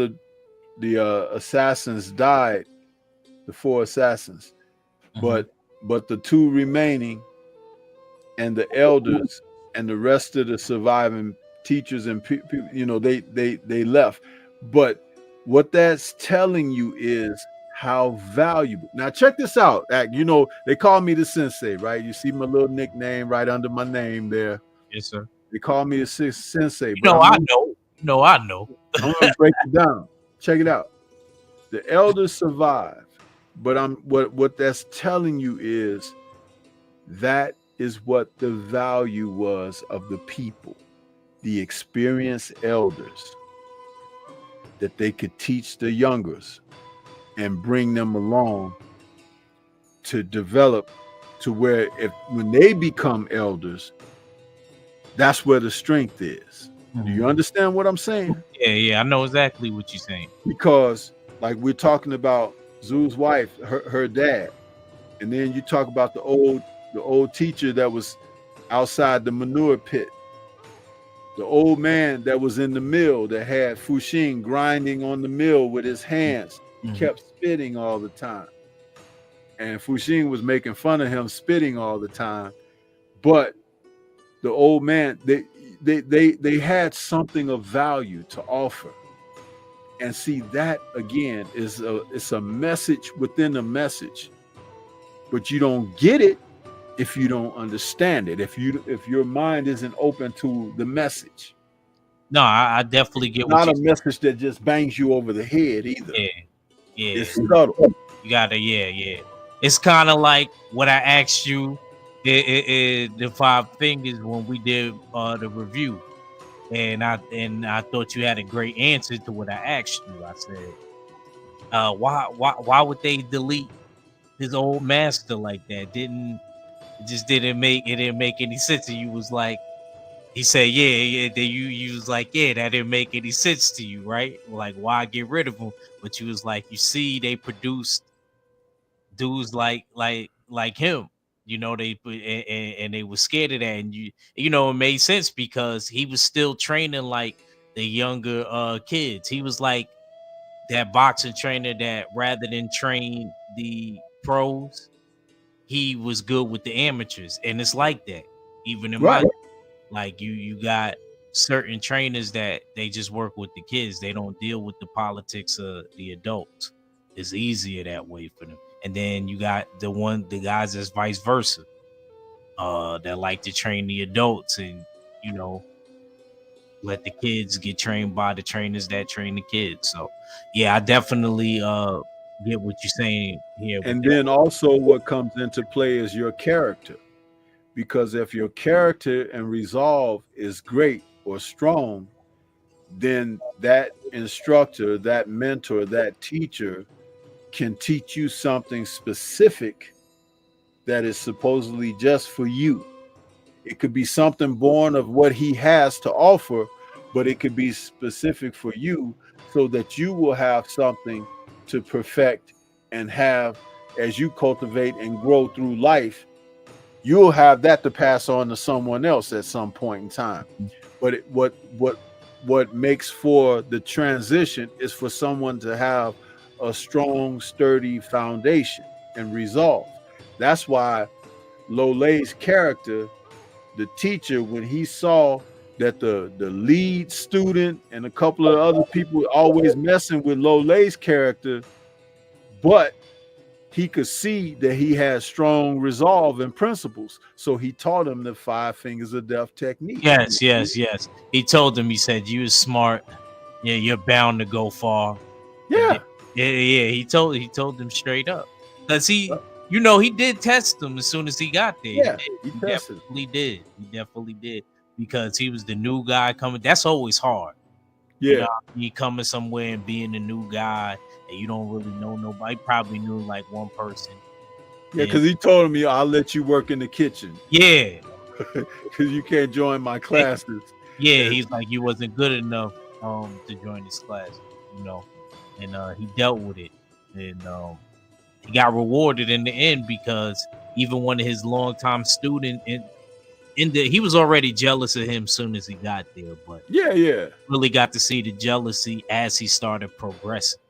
the assassins died, the 4 assassins, but the 2 remaining and the elders and the rest of the surviving teachers and people, you know, they left. But what that's telling you is how valuable. Now check this out. You know, they call me the sensei, right? You see my little nickname right under my name there. Yes, sir. They call me the sensei. You know, I know. No, I know. I'm gonna break it down. Check it out. The elders survive, but what that's telling you is that is what the value was of the people, the experienced elders, that they could teach the youngers and bring them along to develop to where when they become elders, that's where the strength is. Do you understand what I'm saying? Yeah, I know exactly what you're saying. Because like we're talking about Zoo's wife, her dad, and then you talk about the old teacher that was outside the manure pit, the old man that was in the mill that had Fuxing grinding on the mill with his hands. He kept spitting all the time, and Fuxing was making fun of him spitting all the time. But the old man, they had something of value to offer. And see, that again is it's a message within a message, but you don't get it if you don't understand it. If your mind isn't open to the message. No, I definitely get what you're saying. Not a message that just bangs you over the head either. Yeah. It's subtle. You gotta, yeah. It's kind of like what I asked you, the 5 fingers when we did the review. And I thought you had a great answer to what I asked you. I said, why would they delete his old master like that? It didn't make any sense. And you was like, he said, yeah. Then you was like, yeah, that didn't make any sense to you, right? Like, why get rid of him? But you was like, you see, they produced dudes like him. You know, and they were scared of that, and you know, it made sense because he was still training like the younger kids. He was like that boxing trainer that rather than train the pros, he was good with the amateurs, and it's like that. Even in Right. my, like you got certain trainers that they just work with the kids. They don't deal with the politics of the adults. It's easier that way for them. And then you got the guys that's vice versa, that like to train the adults and, you know, let the kids get trained by the trainers that train the kids. So yeah, I definitely get what you're saying here with And that. then also what comes into play is your character. Because if your character and resolve is great or strong, then that instructor, that mentor, that teacher can teach you something specific that is supposedly just for you. It could be something born of what he has to offer, but it could be specific for you so that you will have something to perfect and have as you cultivate and grow through life. You'll have that to pass on to someone else at some point in time. But what makes for the transition is for someone to have a strong, sturdy foundation and resolve. That's why Lolay's character, the teacher, when he saw that the lead student and a couple of other people always messing with Lolay's character, but he could see that he had strong resolve and principles. So he taught him the 5 fingers of death technique. Yes. He told him, he said, you was smart. Yeah, you're bound to go far. Yeah. Yeah. He told them straight up. Cause he, you know, he did test them as soon as he got there. Yeah, He tested. definitely did. He definitely did. Because he was the new guy coming. That's always hard. Yeah. You know, you coming somewhere and being the new guy and you don't really know nobody. Probably knew like one person. Yeah, because he told me, I'll let you work in the kitchen. Yeah. Because you can't join my classes. Yeah, he's like, you wasn't good enough to join this class, you know. And he dealt with it. And he got rewarded in the end because even one of his longtime students he was already jealous of him as soon as he got there, but yeah, really got to see the jealousy as he started progressing.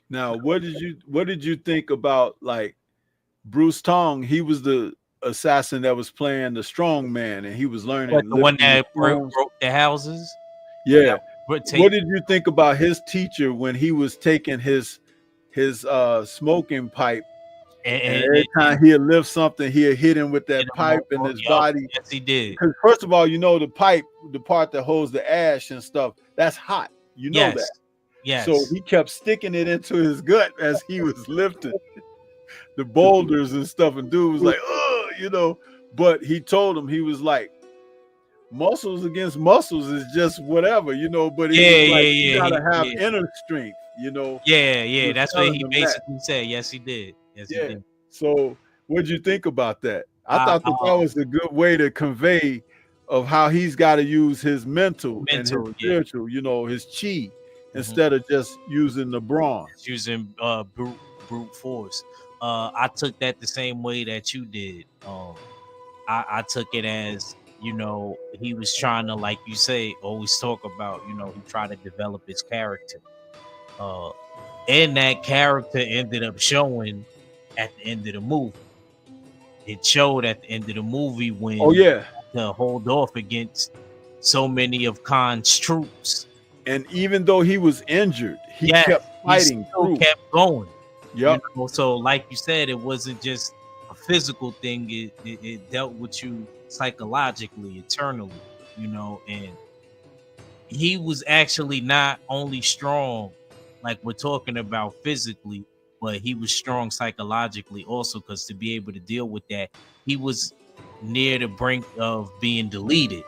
Now, what did you think about like Bruce Tong? He was the assassin that was playing the strong man, and he was learning. Like the one that broke the houses. Yeah. What did you think about his teacher when he was taking his smoking pipe? And every time he'd lift something, he'd hit him with that pipe in his body. Yes, he did. Because first of all, you know, the pipe, the part that holds the ash and stuff, that's hot. You know that. Yes. So he kept sticking it into his gut as he was lifting the boulders and stuff. And dude was like, oh, you know. But he told him, he was like, muscles against muscles is just whatever, you know. But you gotta have inner strength, you know. Yeah. That's what he basically said. Yes, he did. Yes, he did. So what'd you think about that? I thought that was a good way to convey of how he's got to use his mental and his spiritual, you know, his chi, instead of just using the brawn. Using brute force. I took that the same way that you did. I took it as, you know, he was trying to, like you say, always talk about, you know, he tried to develop his character. And that character ended up showing at the end of the movie. It showed at the end of the movie when to hold off against so many of Khan's troops. And even though he was injured, he kept fighting through. Kept going. Yep. You know? So like you said, it wasn't just a physical thing. It dealt with you psychologically, eternally, you know. And he was actually not only strong, like we're talking about physically, but he was strong psychologically also, because to be able to deal with that, he was near the brink of being deleted,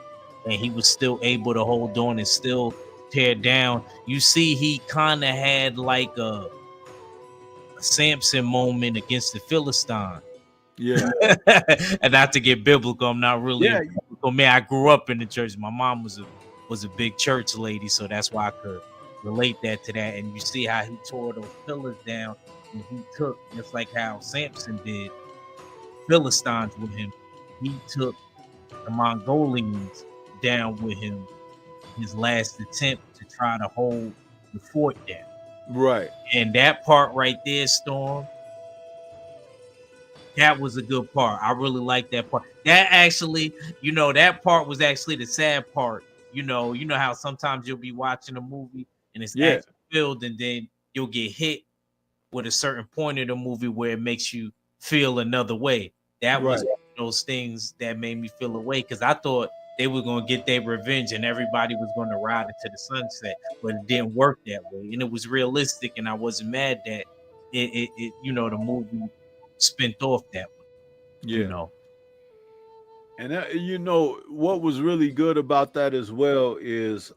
and he was still able to hold on and still tear down. You see, he kind of had like a Samson moment against the Philistine. Yeah. And not to get biblical, I'm not really biblical man. I grew up in the church. My mom was a big church lady, so that's why I could relate that to that. And you see how he tore those pillars down, and he took, just like how Samson did, Philistines with him. He took the Mongolians down with him, his last attempt to try to hold the fort down. Right. And that part right there, Storm, That was a good part. I really like that part. That actually, that part was actually the sad part. You know how sometimes you'll be watching a movie and it's Yeah, action filled, and then you'll get hit with a certain point of the movie where it makes you feel another way. That was right. one of those things that made me feel away because I thought they were gonna get their revenge and everybody was gonna ride into the sunset, but it didn't work that way. And it was realistic, and I wasn't mad that the movie spent off that way. You Yeah. know, And what was really good about that as well is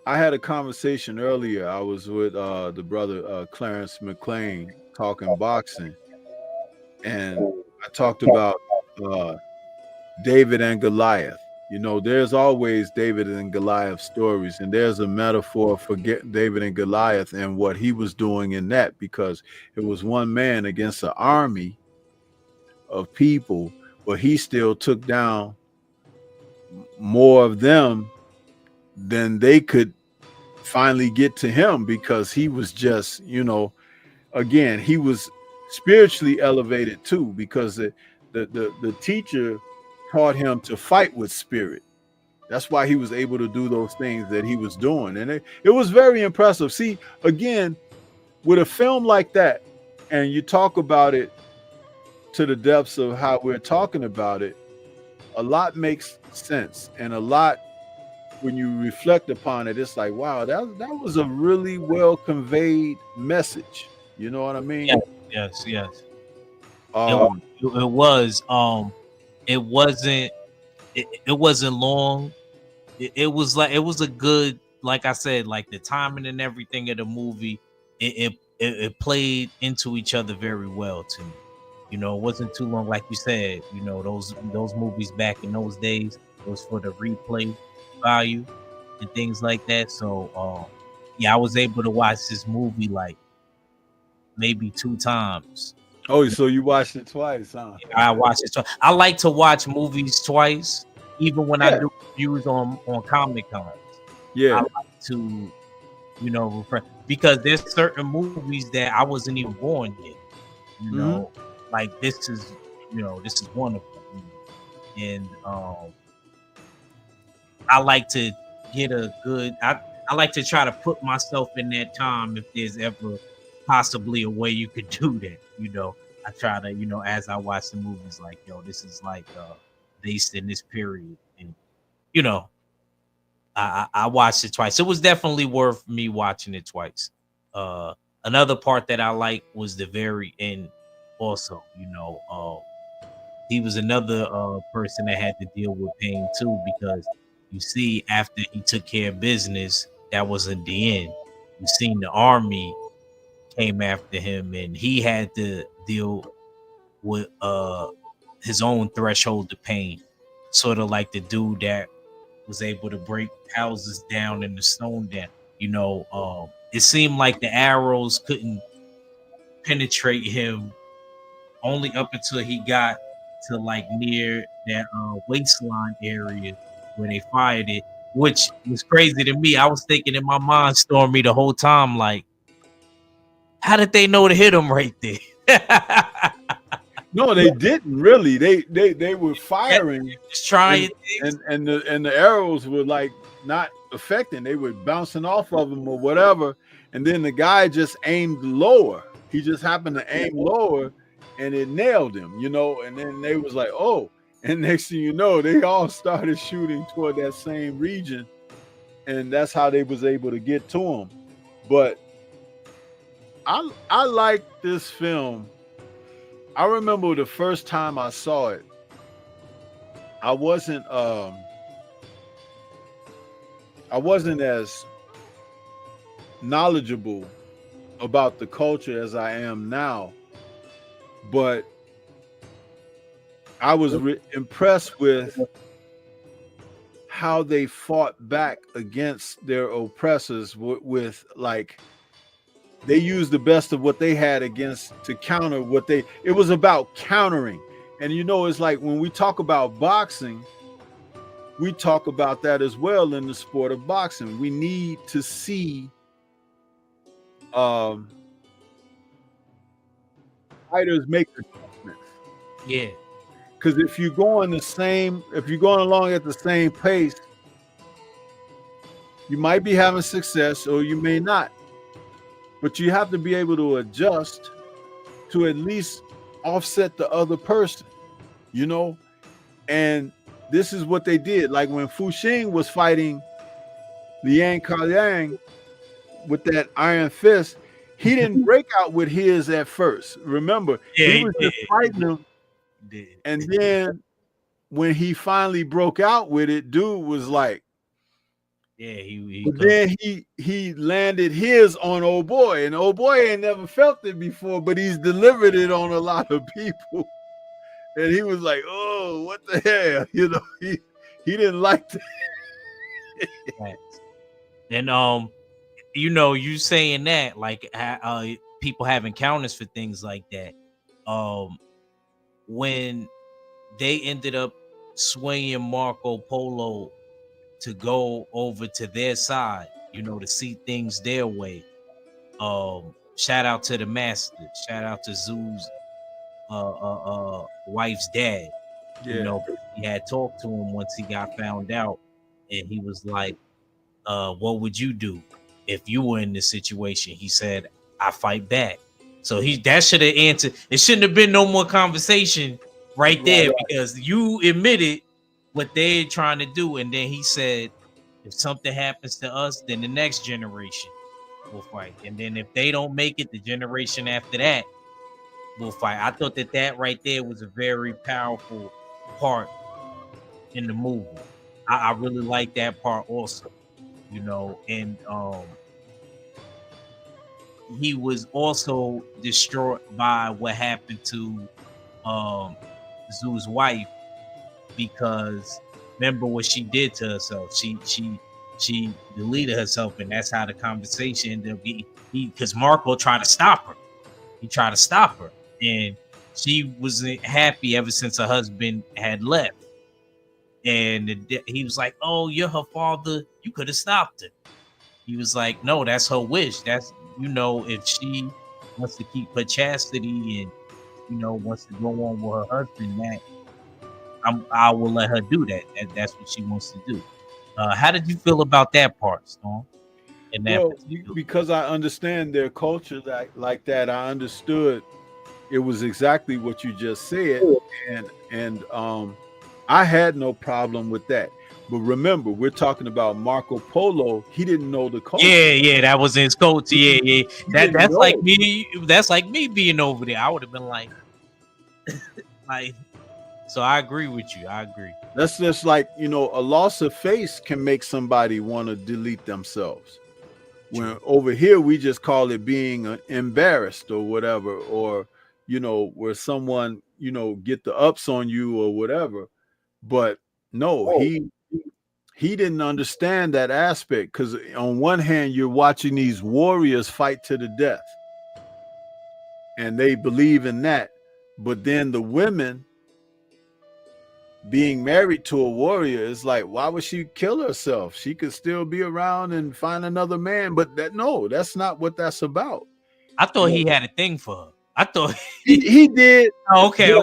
I had a conversation earlier. I was with the brother Clarence McLean talking boxing, and I talked about uh, David and Goliath. There's always David and Goliath stories, and there's a metaphor for David and Goliath and what he was doing in that, because it was one man against an army of people, but he still took down more of them than they could finally get to him, because he was just, again, he was spiritually elevated too, because the teacher taught him to fight with spirit. That's why he was able to do those things that he was doing. And it was very impressive. See, again, with a film like that, and you talk about it to the depths of how we're talking about it, a lot makes sense. And a lot, when you reflect upon it, it's like, wow, that was a really well conveyed message. You know what I mean? yes. Um, It was. It wasn't. It wasn't long. It was like, it was a good, like I said, like the timing and everything of the movie. It played into each other very well to me. It wasn't too long, like you said. Those movies back in those days, it was for the replay value and things like that. So, yeah, I was able to watch this movie like maybe 2 times. oh, so you watched it twice, huh? I watched it twice. I like to watch movies twice, even when I Yeah, do reviews on Comic Cons. I yeah. like to, refer, because there's certain movies that I wasn't even born yet. You Hmm. know, like this is one of them. And I like to get a good. I like to try to put myself in that time if there's ever possibly a way you could do that. I try to, as I watch the movies, like, yo, this is like based in this period, and you know, I watched it twice. It was definitely worth me watching it twice. Uh, Another part that I like was the very end. Also, he was another person that had to deal with pain too, because you see, after he took care of business, that wasn't the end. You seen the army came after him, and he had to deal with his own threshold of pain, sort of like the dude that was able to break houses down and the stone down. It seemed like the arrows couldn't penetrate him only up until he got to like near that waistline area where they fired it, which was crazy to me. I was thinking in my mind, Stormy, the whole time, like, how did they know to hit him right there? No, they didn't really. They were Yeah, firing, just trying and things. the arrows were like not affecting. They were bouncing off of him or whatever. And then the guy just aimed lower. He just happened to aim lower, and it nailed him. And then they was like, oh. And next thing you know, they all started shooting toward that same region, and that's how they was able to get to him. But I like this film. I remember the first time I saw it, I wasn't as knowledgeable about the culture as I am now, but I was impressed with how they fought back against their oppressors with like they used the best of what they had against to counter it was about countering. And it's like when we talk about boxing, we talk about that as well in the sport of boxing. We need to see fighters make adjustments. Yeah. Because if you're going along at the same pace, you might be having success or you may not. But you have to be able to adjust to at least offset the other person, you know? And this is what they did. Like when Fuxing was fighting Liang Kaliang with that iron fist, he didn't break out with his at first. Remember, Yeah, he was just fighting him. And then when he finally broke out with it, dude was like, yeah, but then he landed his on old boy, and old boy ain't never felt it before, but he's delivered it on a lot of people. And he was like, oh, what the hell? You know, he didn't like that. And you know, you saying that, like, people have encounters for things like that. When they ended up swaying Marco Polo to go over to their side, you know, to see things their way. Shout out to the master. Shout out to Zoo's wife's dad. Yeah. You know, he had talked to him once he got found out, and he was like, what would you do if you were in this situation? He said, I fight back. So that should have answered. It shouldn't have been no more conversation right there, because you admitted what they're trying to do. And then he said, if something happens to us, then the next generation will fight. And then if they don't make it, the generation after that will fight. I thought that right there was a very powerful part in the movie. I really like that part also, you know. And he was also distraught by what happened to Zoo's wife, because remember what she did to herself. She deleted herself, and that's how the conversation ended up being. Because Marco tried to stop her. He tried to stop her, and she wasn't happy ever since her husband had left. And he was like, "Oh, you're her father. You could have stopped her." He was like, "No, that's her wish. That's, you know, if she wants to keep her chastity and, you know, wants to go on with her husband, that I will let her do that. That's what she wants to do." How did you feel about that part, Storm? Well, because I understand their culture like that, I understood it was exactly what you just said, and I had no problem with that. But remember, we're talking about Marco Polo. He didn't know the culture. Yeah, that was his culture. Yeah. That's like me. That's like me being over there. I would have been like, like. So I agree with you. I agree. That's just like, you know, a loss of face can make somebody want to delete themselves. When over here we just call it being embarrassed or whatever, or, you know, where someone, you know, get the ups on you or whatever. But no, he didn't understand that aspect, because on one hand you're watching these warriors fight to the death and they believe in that, but then the women being married to a warrior is like, why would she kill herself? She could still be around and find another man. But that's not what that's about. I thought he had a thing for her. I thought he did. Oh, okay.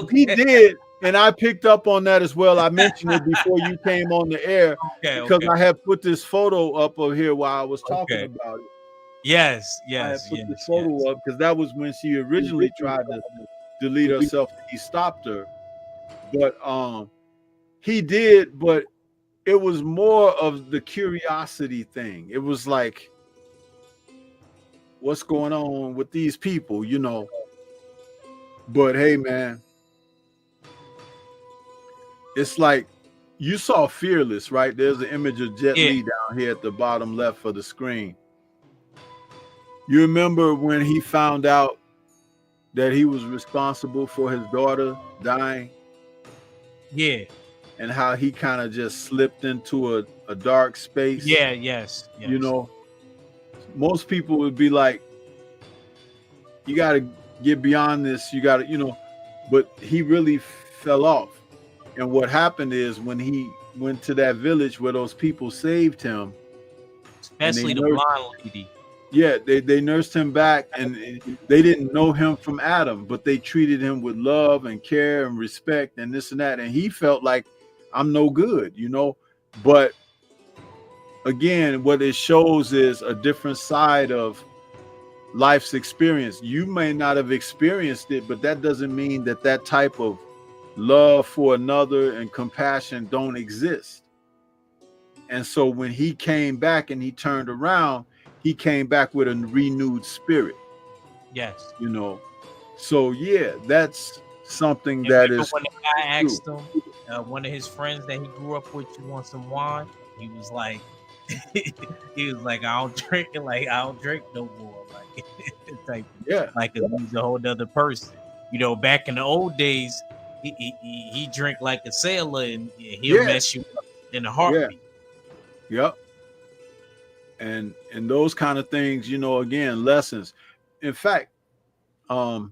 He did, and I picked up on that as well. I mentioned it before you came on the air, because I had put this photo up of here while I was talking about it. Yes. I had put this photo up because that was when she originally tried to delete herself. He stopped her. But he did, but it was more of the curiosity thing. It was like, what's going on with these people, you know? But hey, man, it's like, you saw Fearless, right? There's an image of Jet Li down here at the bottom left of the screen. You remember when he found out that he was responsible for his daughter dying? Yeah. And how he kind of just slipped into a dark space. Yes. You know, most people would be like, you got to get beyond this. You got to, you know, but he really fell off. And what happened is, when he went to that village where those people saved him, especially the blind lady. Yeah, they nursed him back, and they didn't know him from Adam, but they treated him with love and care and respect and this and that. And he felt like, I'm no good, you know. But again, what it shows is a different side of life's experience. You may not have experienced it, but that doesn't mean that that type of love for another and compassion don't exist. And so when he came back and he turned around, he came back with a renewed spirit. Yes. You know, so yeah, that's something And that remember is when the guy true. asked him, one of his friends that he grew up with, you want some wine? He was like, he was like, I don't drink it, like I don't drink no more, like type, Yeah, like he's a whole other person. You know, back in the old days, he drink like a sailor, and he'll yeah, mess you up in a yeah, heartbeat. yep. And those kind of things, you know, again, lessons. In fact, I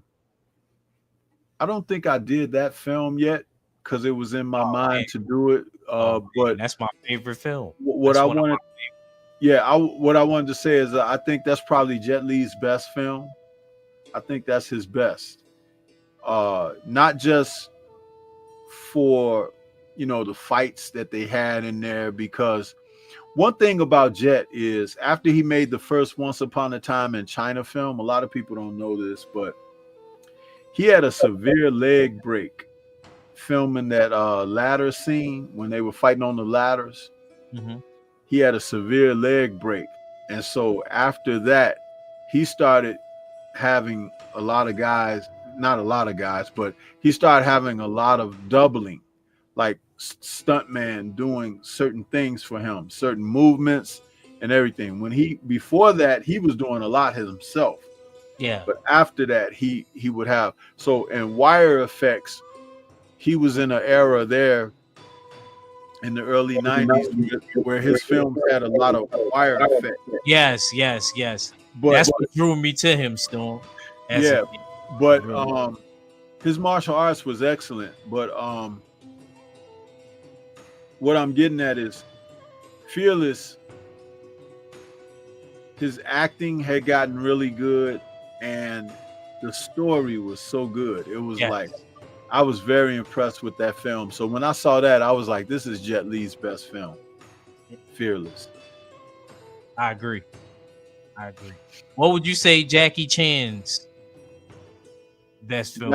don't think I did that film yet because it was in my Oh man, mind to do it. oh man, But that's my favorite film. what That's I one of my. wanted, yeah, what I wanted to say is I think that's probably Jet Li's best film. I think that's his best. Not just for, you know, the fights that they had in there, because one thing about Jet is after he made the first Once Upon a Time in China film, a lot of people don't know this, but he had a severe leg break filming that ladder scene when they were fighting on the ladders. Mm-hmm. He had a severe leg break. And so after that, he started having a lot of guys, not a lot of guys, but he started having a lot of doubling, like stuntman doing certain things for him, certain movements and everything. When he, before that, he was doing a lot himself. Yeah. But after that, he would have, so in Wire Effects, he was in an era there in the early 90s where his films had a lot of wire effect. Yes, yes, yes. But That's what drew me to him, Storm. As yeah, but really. his martial arts was excellent. But what I'm getting at is Fearless, his acting had gotten really good and the story was so good. It was Yes. like, I was very impressed with that film. So when I saw that, I was like, this is Jet Li's best film, Fearless. I agree. What would you say Jackie Chan's best film?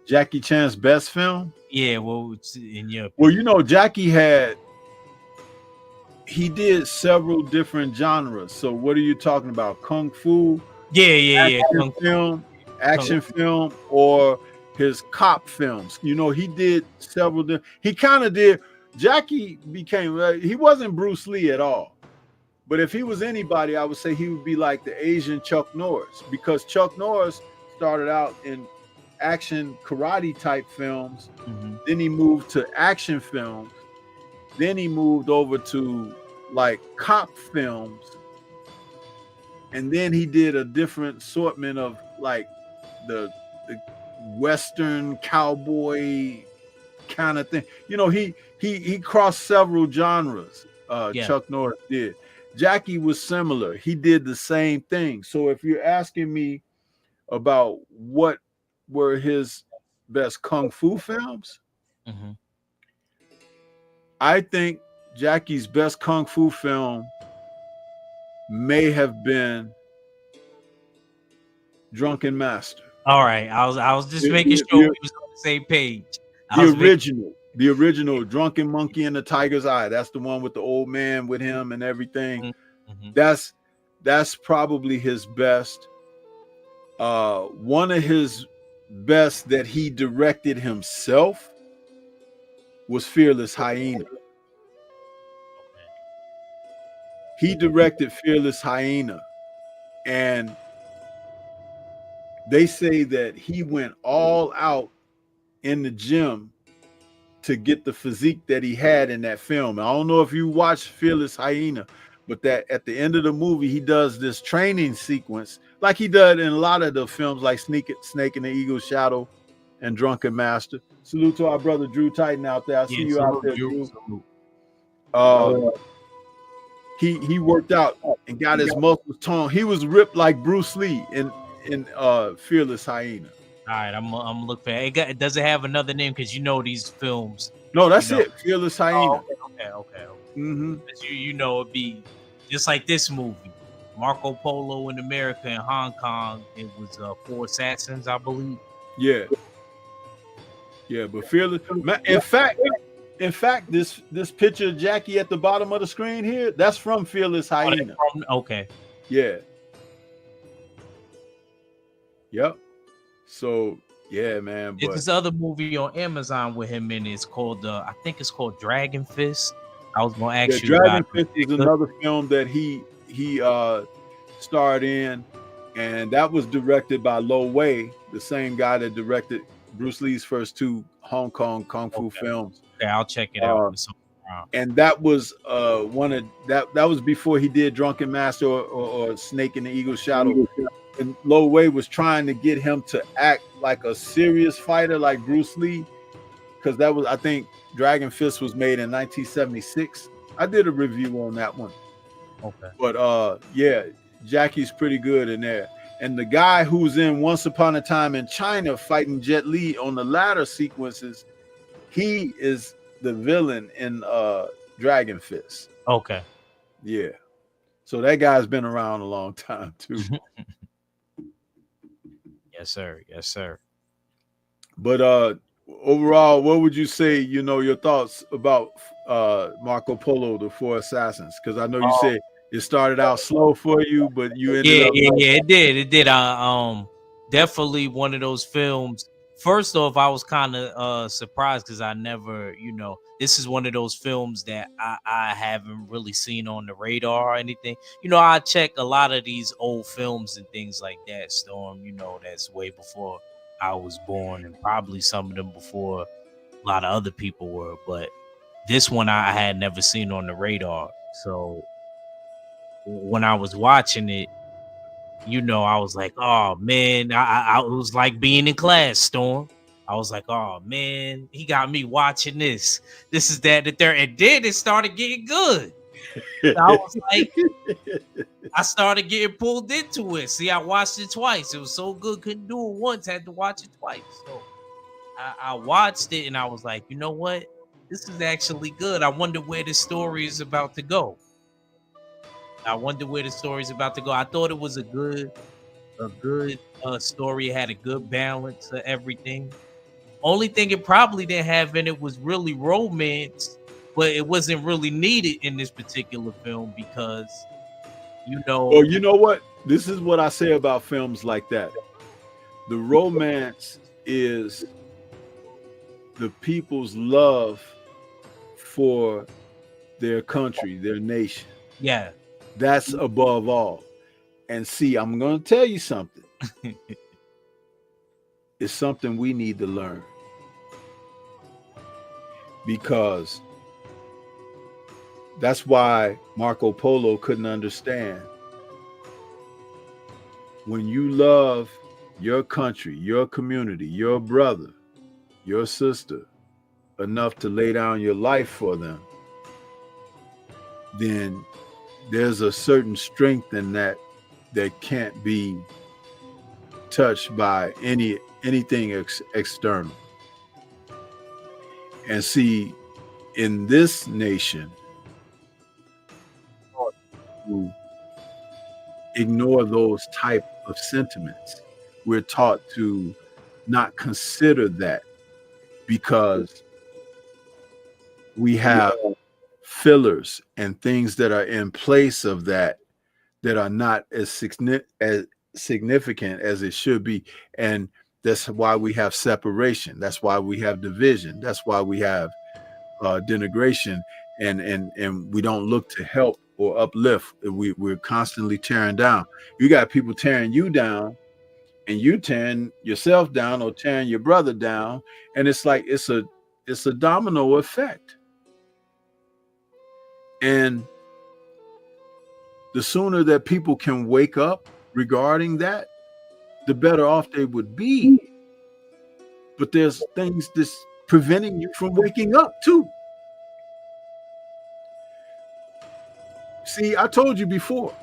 Jackie Chan's best film? Yeah, well, in your opinion? Well, you know, Jackie he did several different genres. So what are you talking about? Kung Fu? Yeah. Action film, or his cop films. You know, he did several. He kind of did. Jackie became. He wasn't Bruce Lee at all, but if he was anybody, I would say he would be like the Asian Chuck Norris, because Chuck Norris started out in action karate type films. Mm-hmm. Then he moved to action films. Then he moved over to like cop films. And then he did a different assortment of like the Western cowboy kind of thing. You know, he crossed several genres. Chuck Norris did. Jackie was similar. He did the same thing. So if you're asking me about what were his best kung fu films, mm-hmm. I think Jackie's best kung fu film may have been Drunken Master. All right, I was just making sure we was on the same page. The original Drunken Monkey in the Tiger's Eye. That's the one with the old man with him and everything. Mm-hmm. That's probably his best. One of his best that he directed himself was Fearless Hyena. He directed Fearless Hyena, and they say that he went all out in the gym to get the physique that he had in that film. I don't know if you watched Fearless Hyena, but that at the end of the movie, he does this training sequence like he did in a lot of the films like Snake in the Eagle's Shadow and Drunken Master. Salute to our brother Drew Titan out there. I see you out there, Drew. he worked out and got his muscles toned. He was ripped like Bruce Lee in Fearless Hyena. All right, I'm gonna look for it. It doesn't have another name because you know these films. No, that's you know, it. Fearless Hyena. Okay. Mm-hmm. You know, it'd be just like this movie, Marco Polo in America and Hong Kong. It was Four Assassins, I believe. Yeah, but Fearless. In fact, this picture of Jackie at the bottom of the screen here, that's from Fearless Hyena. Okay. Yeah. Yep. So yeah, man. But There's this other movie on Amazon with him in it. It's called I think it's called Dragon Fist. I was gonna ask you Dragon about Fist is another film that he starred in, and that was directed by Lo Wei, the same guy that directed Bruce Lee's first two Hong Kong kung fu films. Okay, I'll check it out. And that was one of that was before he did Drunken Master or Snake in the Eagle's Shadow. And Lo Wei was trying to get him to act like a serious fighter like Bruce Lee, because that was, I think, Dragon Fist was made in 1976. I did a review on that one. Okay. But yeah, Jackie's pretty good in there. And the guy who's in Once Upon a Time in China fighting Jet Li on the latter sequences, he is the villain in Dragon Fist. Okay. Yeah. So that guy's been around a long time too. Yes, sir. But overall, what would you say, your thoughts about Marco Polo, the Four Assassins? Because I know you said it started out slow for you, but you ended up. Yeah, it did. Definitely one of those films. First off, I was kind of surprised because I never, this is one of those films that I haven't really seen on the radar or anything. I check a lot of these old films and things like that, Storm, that's way before I was born, and probably some of them before a lot of other people were. But this one I had never seen on the radar. So when I was watching it, I was like, oh man, I was like being in class, Storm. I was like, oh man, he got me watching this. This is that, the third. And then it started getting good. I was like, I started getting pulled into it. See, I watched it twice. It was so good, couldn't do it once, had to watch it twice. So I watched it and I was like, you know what? This is actually good. I wonder where this story is about to go. I thought it was a good story. It had a good balance of everything. Only thing it probably didn't have in it was really romance, but it wasn't really needed in this particular film because, Well, you know what? This is what I say about films like that. The romance is the people's love for their country, their nation. Yeah. That's above all. And see, I'm going to tell you something. It's something we need to learn. Because that's why Marco Polo couldn't understand. When you love your country, your community, your brother, your sister enough to lay down your life for them, then there's a certain strength in that can't be touched by anything external. And see, in this nation, who ignore those type of sentiments, we're taught to not consider that because we have fillers and things that are in place of that are not as significant as it should be. And that's why we have separation. That's why we have division. That's why we have denigration, and we don't look to help or uplift. We're constantly tearing down. You got people tearing you down, and you tearing yourself down or tearing your brother down, and it's like it's a domino effect. And the sooner that people can wake up regarding that, the better off they would be. But there's things that's preventing you from waking up too. See, I told you before.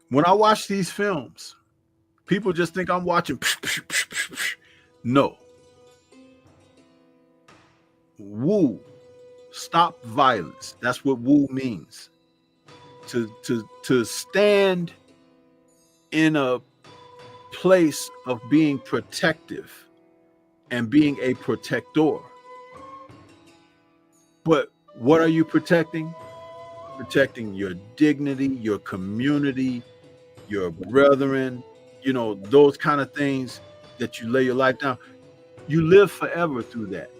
When I watch these films, people just think I'm watching. No. Woo. Stop violence. That's what woo means. To stand in a place of being protective and being a protector. But what are you protecting? Protecting your dignity, your community, your brethren, you know, those kind of things that you lay your life down. You live forever through that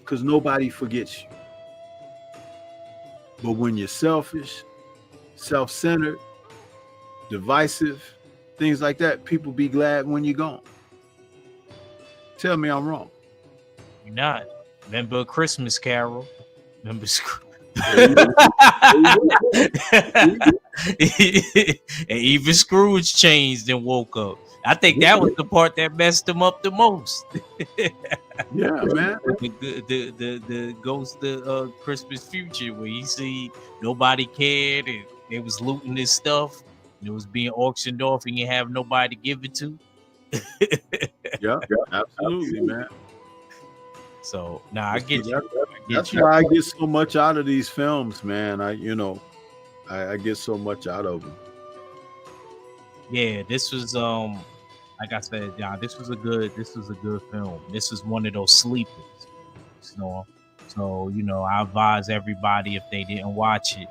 because nobody forgets you. But when you're selfish, self-centered, divisive, things like that, people be glad when you're gone. Tell me I'm wrong. You're not. Remember A Christmas Carol? Remember and even Scrooge changed and woke up. I think that was the part that messed him up the most. Yeah, man. The ghost of Christmas Future, where he see nobody cared and they was looting his stuff and it was being auctioned off and you have nobody to give it to. Yeah, absolutely, man. So now I get you. That's why I get so much out of these films, man. I get so much out of them. Yeah, this was like I said, yeah, this was a good film. This is one of those sleepers, you know. So, you know, I advise everybody, if they didn't watch it,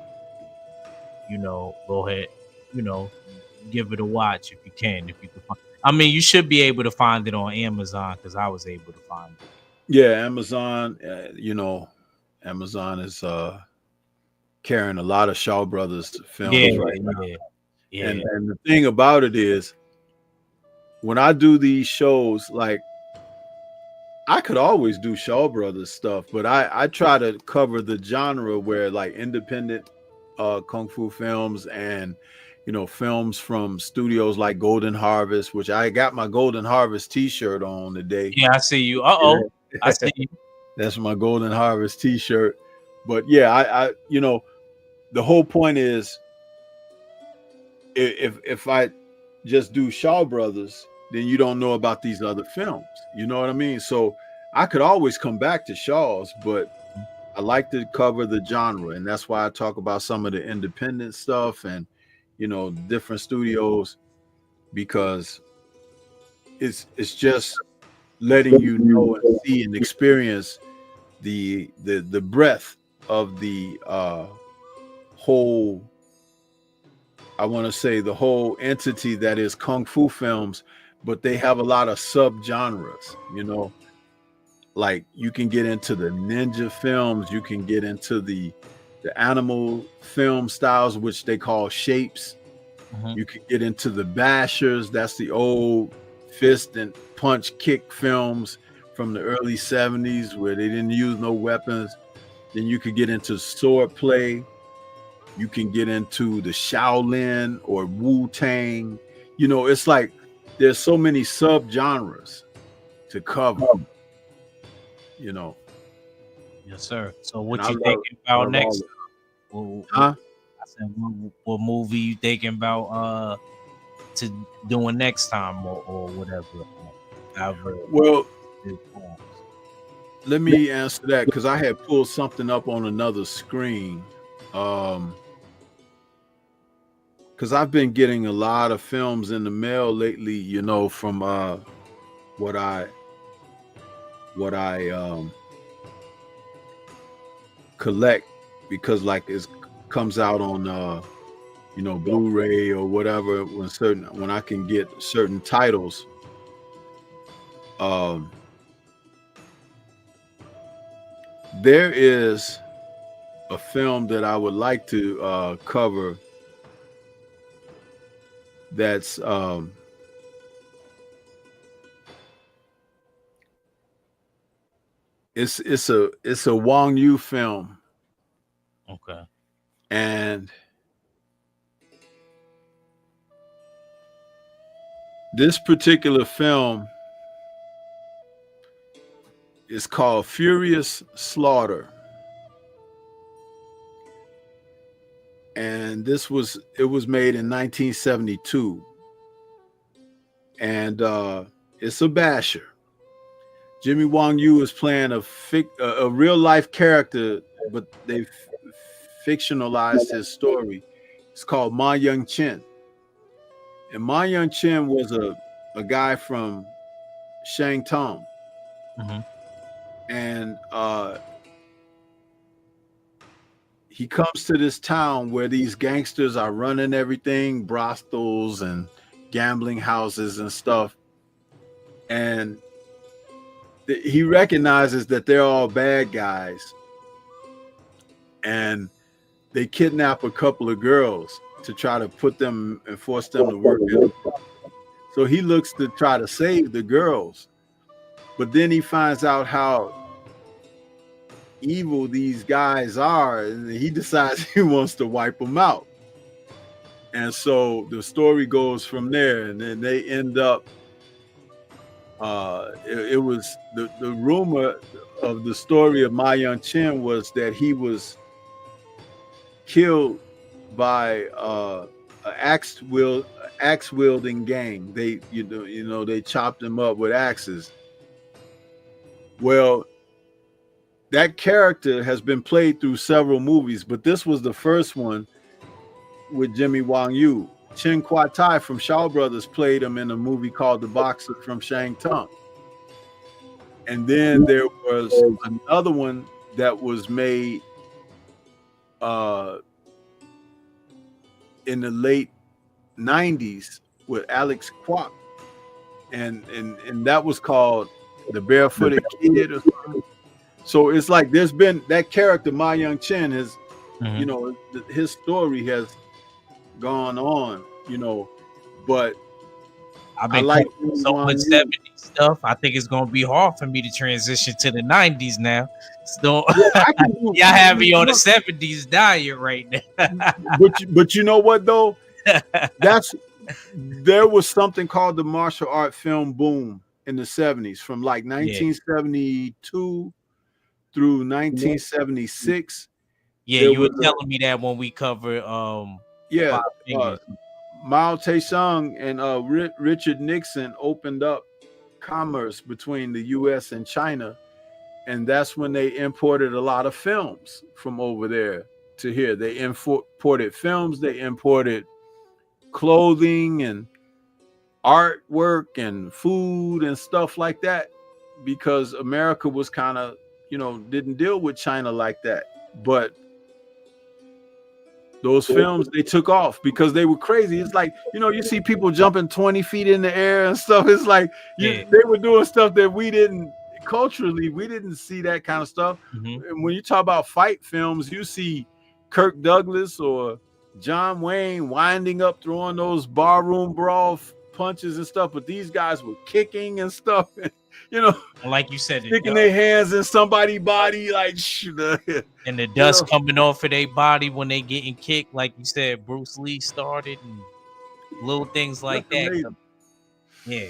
you know, go ahead, you know, give it a watch if you can. If you can find, I mean, you should be able to find it on Amazon because I was able to find it. Yeah, Amazon. Amazon is carrying a lot of Shaw Brothers films right now. Yeah. And the thing about it is, when I do these shows, like, I could always do Shaw Brothers stuff, but I try to cover the genre where, like, independent kung fu films and, you know, films from studios like Golden Harvest, which I got my Golden Harvest t-shirt on today. Yeah, I see you. Uh-oh. I see you. That's my Golden Harvest t-shirt. But yeah, I you know, the whole point is, if I just do Shaw Brothers, then you don't know about these other films. You know what I mean? So I could always come back to Shaw's, but I like to cover the genre, and that's why I talk about some of the independent stuff and, you know, different studios, because it's just letting you know and see and experience the breadth of the whole, I want to say, the whole entity that is kung fu films, but they have a lot of sub-genres, you know. Like, you can get into the ninja films, you can get into the animal film styles, which they call shapes. You can get into the bashers, that's the old fist and punch kick films from the early 70s where they didn't use no weapons. Then you could get into sword play. You can get into the Shaolin or Wu-Tang. You know, it's like there's so many sub-genres to cover, you know. Yes, sir. So what you thinking about next? Huh? I said, what movie you thinking about to doing next time or whatever? Well, let me answer that, because I had pulled something up on another screen. Because I've been getting a lot of films in the mail lately, you know, from what I collect, because, like, it comes out on you know, Blu-ray or whatever, when I can get certain titles. There is a film that I would like to cover that's it's a Wong Yu film. Okay. And this particular film is called Furious Slaughter. and it was made in 1972, and it's a basher. Jimmy Wong Yu is playing a real life character, but they fictionalized his story. It's called Ma Young Chin, and Ma Young Chin was a guy from Shangtong, Mm-hmm. and he comes to this town where these gangsters are running everything, brothels and gambling houses and stuff, and he recognizes that they're all bad guys, and they kidnap a couple of girls to try to put them and force them to work at. So he looks to try to save the girls, but then he finds out how evil these guys are, and he decides he wants to wipe them out. And so the story goes from there, and then they end up. It was the rumor of the story of Ma Young Chin was that he was killed by an axe wielding gang. They they chopped him up with axes. Well, that character has been played through several movies, but this was the first one with Jimmy Wong Yu. Chin Kwa Tai from Shaw Brothers played him in a movie called The Boxer from Shangtung. And then there was another one that was made in the late 90s with Alex Kwok. And that was called The Barefooted Kid or something. So it's like there's been that character, Ma Young Chin, has, his story has gone on, but I've been like so much 70s stuff. I think it's gonna be hard for me to transition to the 90s now. So y'all have me on the 70s diet right now. but you know what though? There was something called the martial art film boom in the 70s from like 1972 through 1976. Yeah, you were telling me that when we covered Mao Tse-tung and Richard Nixon opened up commerce between the U.S. and China, and that's when they imported a lot of films from over there to here. They imported films, they imported clothing and artwork and food and stuff like that, because America was kind of, didn't deal with China like that. But those films, they took off because they were crazy. It's like, you see people jumping 20 feet in the air and stuff. It's like they were doing stuff that we didn't see that kind of stuff. Mm-hmm. And when you talk about fight films, you see Kirk Douglas or John Wayne winding up, throwing those barroom brawl punches and stuff. But these guys were kicking and stuff. Like you said, sticking their hands in somebody's body, like and the dust coming off of their body when they getting kicked, like you said, Bruce Lee started, and little things like that. Amazing. Yeah.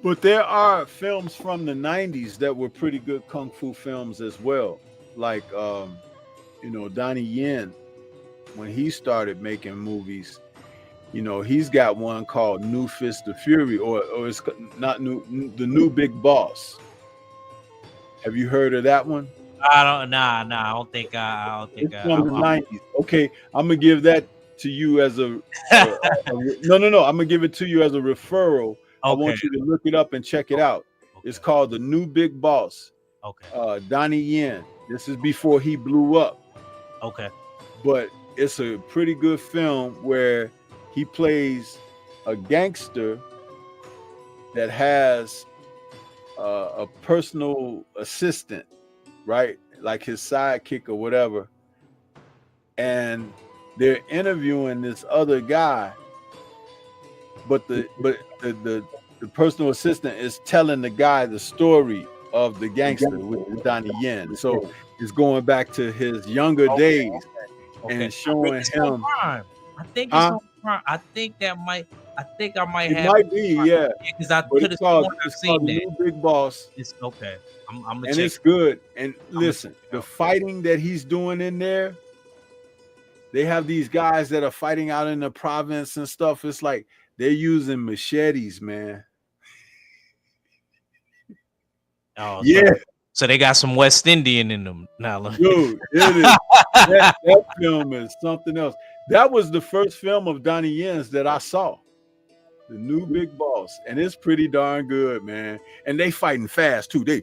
But there are films from the 90s that were pretty good kung fu films as well. Like Donnie Yen, when he started making movies, he's got one called New Fist of Fury, or it's not new, The New Big Boss. Have you heard of that one? I don't think it's from the 90s. Okay, I'm gonna give that to you as a no. I'm gonna give it to you as a referral. Okay. I want you to look it up and check it out. Okay. It's called The New Big Boss. Okay. Donnie Yen. This is before he blew up. Okay. But it's a pretty good film where he plays a gangster that has a personal assistant, right? Like his sidekick or whatever. And they're interviewing this other guy, but the personal assistant is telling the guy the story of the gangster with Donnie Yen. So it's going back to his younger days and showing him. I think it's on Prime. I think that might. I think I might It have. might be, yeah. Because I But could have it's called sworn I've the seen that. New Big Boss, It's okay. I'm gonna and check. it's good. And I'ma listen, check it the out. fighting that he's doing in there, they have these guys that are fighting out in the province and stuff. It's like they're using machetes, man. Oh, Yeah, so they got some West Indian in them now. dude, it is. That film is something else. That was the first film of Donnie Yen's that I saw. The New Big Boss, and it's pretty darn good, man. And they fighting fast too. They,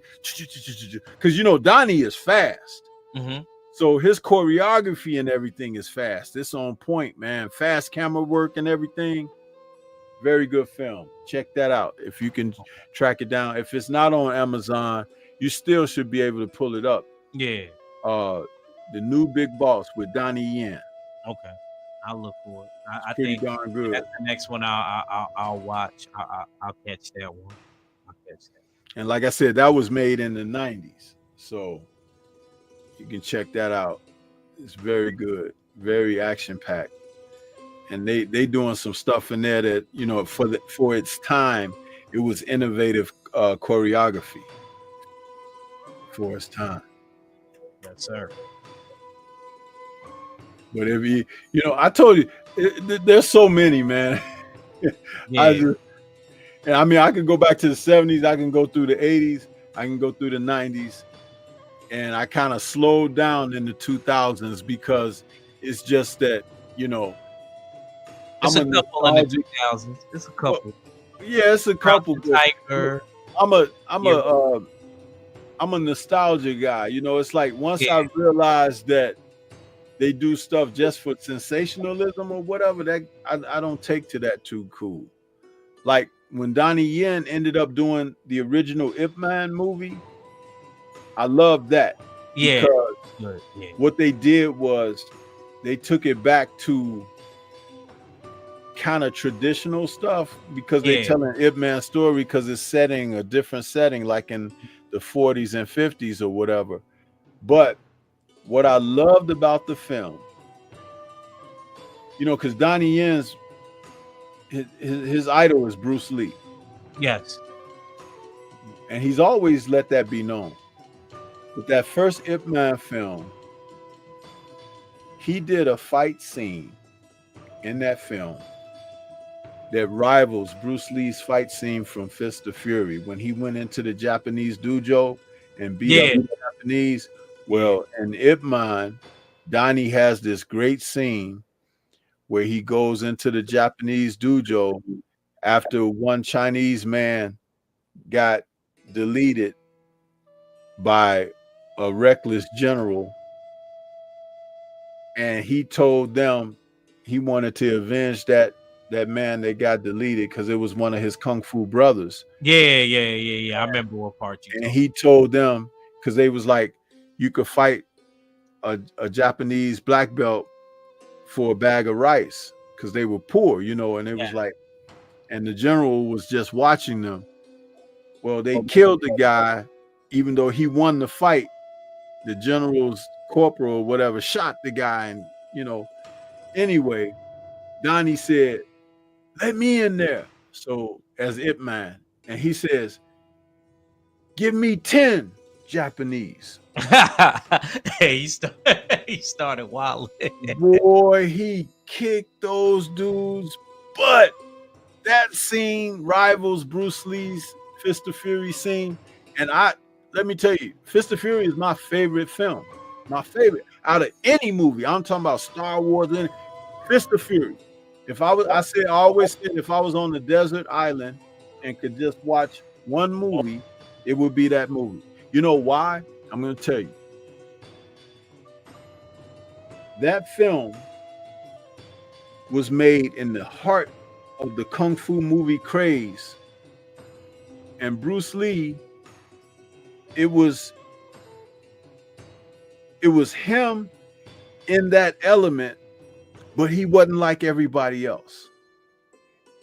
because you know Donnie is fast, Mm-hmm. so his choreography and everything is fast. It's on point, man. Fast camera work and everything. Very good film. Check that out if you can track it down. If it's not on Amazon, you still should be able to pull it up. Yeah. The New Big Boss with Donnie Yen. Okay. I'll look for it. I Pretty think darn good. that's the next one I'll watch. I'll catch that one. I'll catch that. And like I said, that was made in the 90s. So you can check that out. It's very good, very action-packed. And they doing some stuff in there that, you know, for its time, it was innovative choreography for its time. Yes, sir. But if you know, I told you, there's so many, man. Yeah. I mean, I can go back to the 70s, I can go through the 80s, I can go through the 90s, and I kind of slowed down in the 2000s because it's just that, you know, It's a couple in the 2000s. It's a couple. Yeah, it's a couple. Tiger. I'm a nostalgia guy. You know, it's like once I realized that they do stuff just for sensationalism or whatever, that I don't take to that too cool. Like when Donnie Yen ended up doing the original Ip Man movie, I love that. Yeah. Because what they did was they took it back to kind of traditional stuff because they telling Ip Man story because it's setting a different setting, like in the 40s and 50s or whatever. But what I loved about the film, you know, because Donnie Yen's his idol is Bruce Lee. Yes. And he's always let that be known. But that first Ip Man film, he did a fight scene in that film that rivals Bruce Lee's fight scene from Fist of Fury when he went into the Japanese dojo and beat up the Japanese. Well, in Ip Man, Donnie has this great scene where he goes into the Japanese dojo after one Chinese man got deleted by a reckless general, and he told them he wanted to avenge that man that got deleted because it was one of his kung fu brothers. Yeah. I remember what part you. And he told them because they was like, you could fight a Japanese black belt for a bag of rice because they were poor, you know, and it was like, and the general was just watching them. Well, they killed the guy, even though he won the fight. The general's corporal or whatever shot the guy, and you know, anyway, Donnie said, let me in there. So as Ip Man, and he says, give me 10 Japanese. He started wilding. Boy, he kicked those dudes' butt. That scene rivals Bruce Lee's Fist of Fury scene. And let me tell you, Fist of Fury is my favorite film. My favorite out of any movie. I'm talking about Star Wars and Fist of Fury. If I always said if I was on the desert island and could just watch one movie, it would be that movie. You know why? I'm going to tell you. That film was made in the heart of the Kung Fu movie craze. And Bruce Lee, it was him in that element, but he wasn't like everybody else.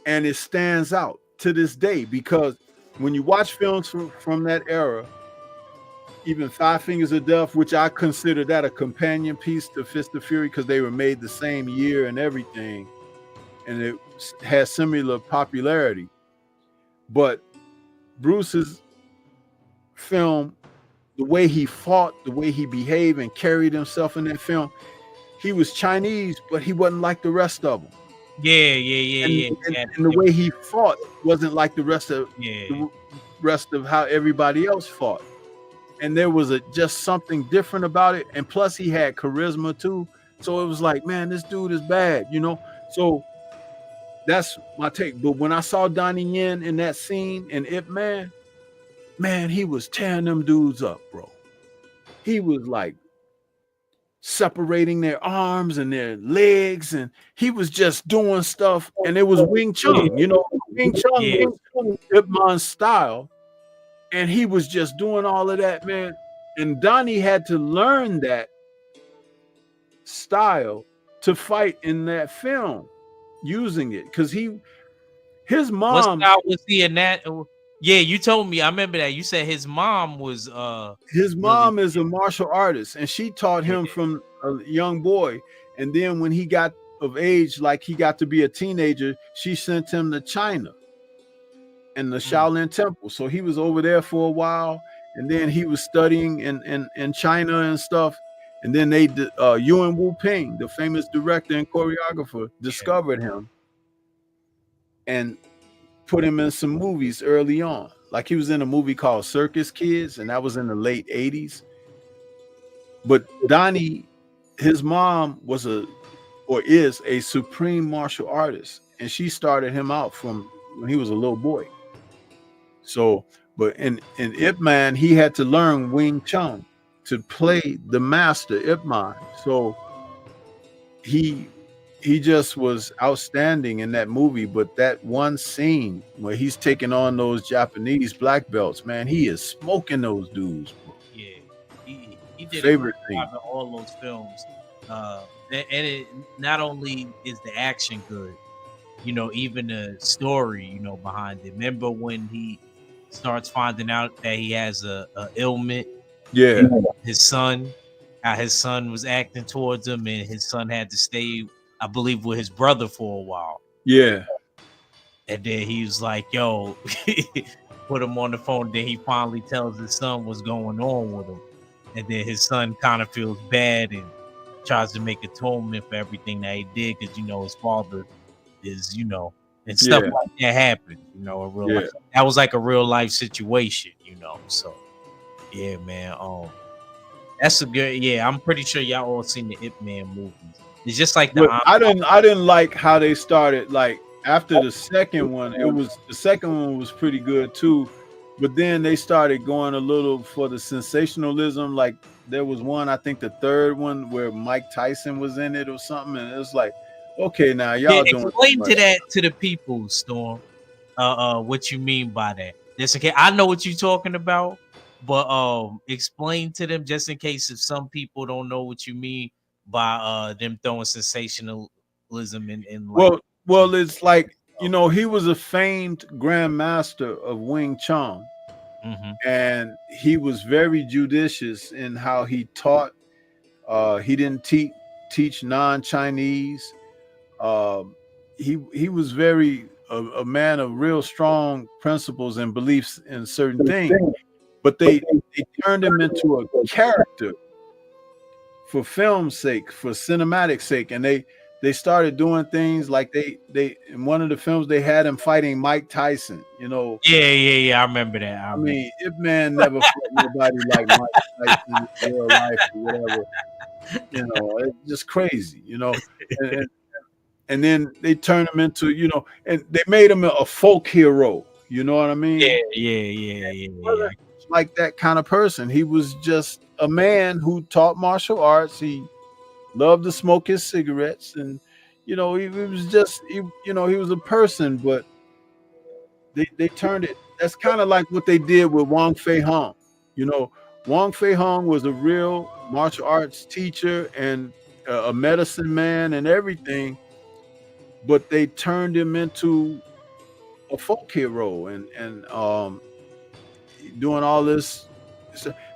And it stands out to this day because when you watch films from that era, even Five Fingers of Death, which I consider that a companion piece to Fist of Fury because they were made the same year and everything. And had similar popularity. But Bruce's film, the way he fought, the way he behaved and carried himself in that film, he was Chinese, but he wasn't like the rest of them. And the way he fought wasn't like the rest of how everybody else fought. And there was just something different about it. And plus he had charisma too. So it was like, man, this dude is bad, you know? So that's my take. But when I saw Donnie Yen in that scene in Ip Man, he was tearing them dudes up, bro. He was like separating their arms and their legs, and he was just doing stuff. And it was Wing Chun, you know, Wing Chun was Ip Man's style. And he was just doing all of that, man. And Donnie had to learn that style to fight in that film, using it, because his mom. What style was he in that? Yeah, you told me. I remember that. You said his mom was his mom is a martial artist, and she taught him from a young boy. And then when he got of age, like he got to be a teenager, she sent him to China and the Shaolin Temple. So he was over there for a while, and then he was studying in China and stuff. And then Yuan Wu Ping, the famous director and choreographer, discovered him and put him in some movies early on. Like he was in a movie called Circus Kids, and that was in the late 80s. But Donnie, his mom is a supreme martial artist, and she started him out from when he was a little boy. So, but in Ip Man, he had to learn Wing Chun to play the master Ip Man. So he just was outstanding in that movie. But that one scene where he's taking on those Japanese black belts, man, he is smoking those dudes, bro. Yeah, he did favorite thing in all those films. And it not only is the action good, you know, even the story, you know, behind it. Remember when he starts finding out that he has a ailment? Yeah, his son, how his son was acting towards him, and his son had to stay, I believe, with his brother for a while. Yeah, and then he was like, "Yo," put him on the phone. Then he finally tells his son what's going on with him, and then his son kind of feels bad and tries to make atonement for everything that he did, because you know his father is, you know, and stuff like that happened, you know, in real life. That was like a real life situation, you know. So yeah, man. That's a good. Yeah, I'm pretty sure y'all all seen the Ip Man movies. It's just like I didn't like how they started. Like after the second one, the second one was pretty good too, but then they started going a little for the sensationalism. Like there was one, I think the third one, where Mike Tyson was in it or something, and it was like, okay, now y'all doing. Explain to the people, Storm. What you mean by that? Just in case, I know what you're talking about, but explain to them, just in case if some people don't know what you mean by them throwing sensationalism in like, well, it's like, you know, he was a famed grandmaster of Wing Chun, and he was very judicious in how he taught. He didn't teach non-Chinese. He was very a man of real strong principles and beliefs in certain things, but they turned him into a character for film's sake, for cinematic sake, and they started doing things like they in one of the films they had him fighting Mike Tyson, you know. Yeah, I remember that. I mean, Ip Man never fought nobody like Mike Tyson in real life or whatever, you know. It's just crazy, you know. And then they turned him into, you know, and they made him a folk hero, you know what I mean? Yeah. Like that kind of person. He was just a man who taught martial arts. He loved to smoke his cigarettes, and you know, he was just, you know, he was a person, but they turned it. That's kind of like what they did with Wong Fei Hung. You know, Wong Fei Hung was a real martial arts teacher and a medicine man and everything, but they turned him into a folk hero and doing all this.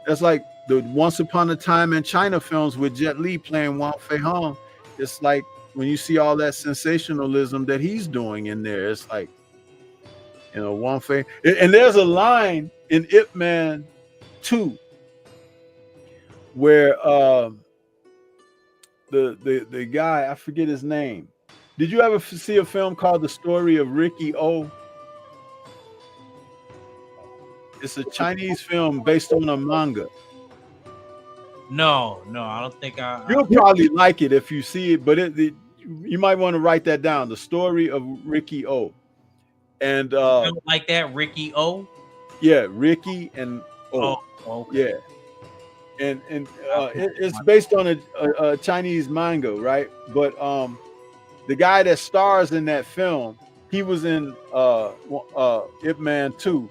That's like the Once Upon a Time in China films with Jet Li playing Wong Fei Hung. It's like when you see all that sensationalism that he's doing in there, it's like, you know, one thing. And there's a line in Ip Man 2 where the guy, I forget his name. Did you ever see a film called The Story of Ricky O? It's a Chinese film based on a manga. No, I don't think You'll probably like it if you see it, but you might want to write that down. The Story of Ricky O. And like that, Ricky O. Yeah, Ricky and O. Oh, okay. Yeah, and it's based on a Chinese manga, right? But the guy that stars in that film, he was in Ip Man 2.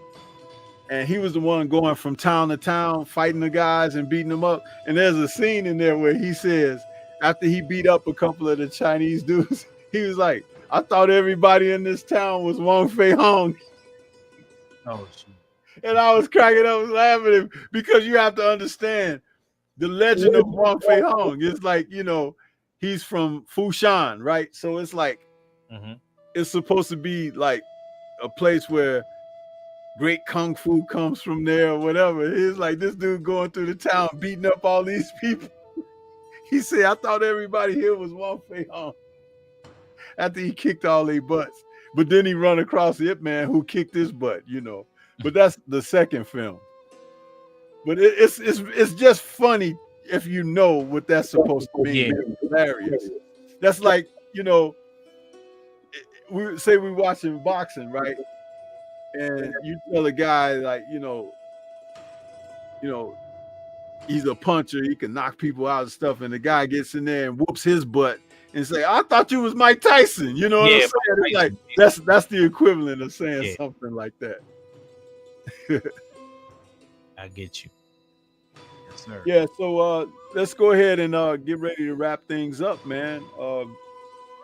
And he was the one going from town to town, fighting the guys and beating them up. And there's a scene in there where he says, after he beat up a couple of the Chinese dudes, he was like, I thought everybody in this town was Wong Fei Hong. Oh, shoot. And I was cracking up laughing because you have to understand the legend of Wong Fei Hong. It's like, you know, he's from Fushan, right? So it's like, it's supposed to be like a place where great kung fu comes from there or whatever. It's like this dude going through the town beating up all these people. He said, I thought everybody here was Wong Fei Hong. After he kicked all their butts. But then he run across the Ip Man who kicked his butt, you know. But that's the second film. But it's just funny if you know what that's supposed to be. Yeah. It's hilarious. That's like, you know, we say we're watching boxing, right? And you tell a guy like, you know, he's a puncher, he can knock people out and stuff, and the guy gets in there and whoops his butt and say, I thought you was Mike Tyson. You know what I'm saying? It's like that's the equivalent of saying something like that. I get you. Yes, sir. Yeah, so let's go ahead and get ready to wrap things up, man. You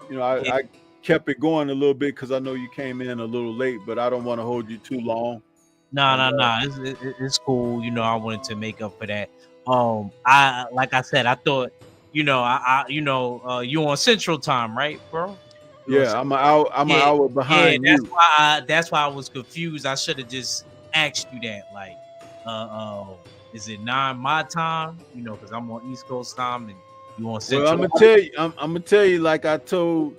know, I kept it going a little bit because I know you came in a little late, but I don't want to hold you too long. No. It's cool. You know, I wanted to make up for that. I like I said, I thought, you know, you on Central Time, right, bro? Yeah, I'm an hour behind you. That's why I was confused. I should have just asked you that. Like, is it 9 my time? You know, because I'm on East Coast time and you on Central. Well, I'm gonna tell you, like I told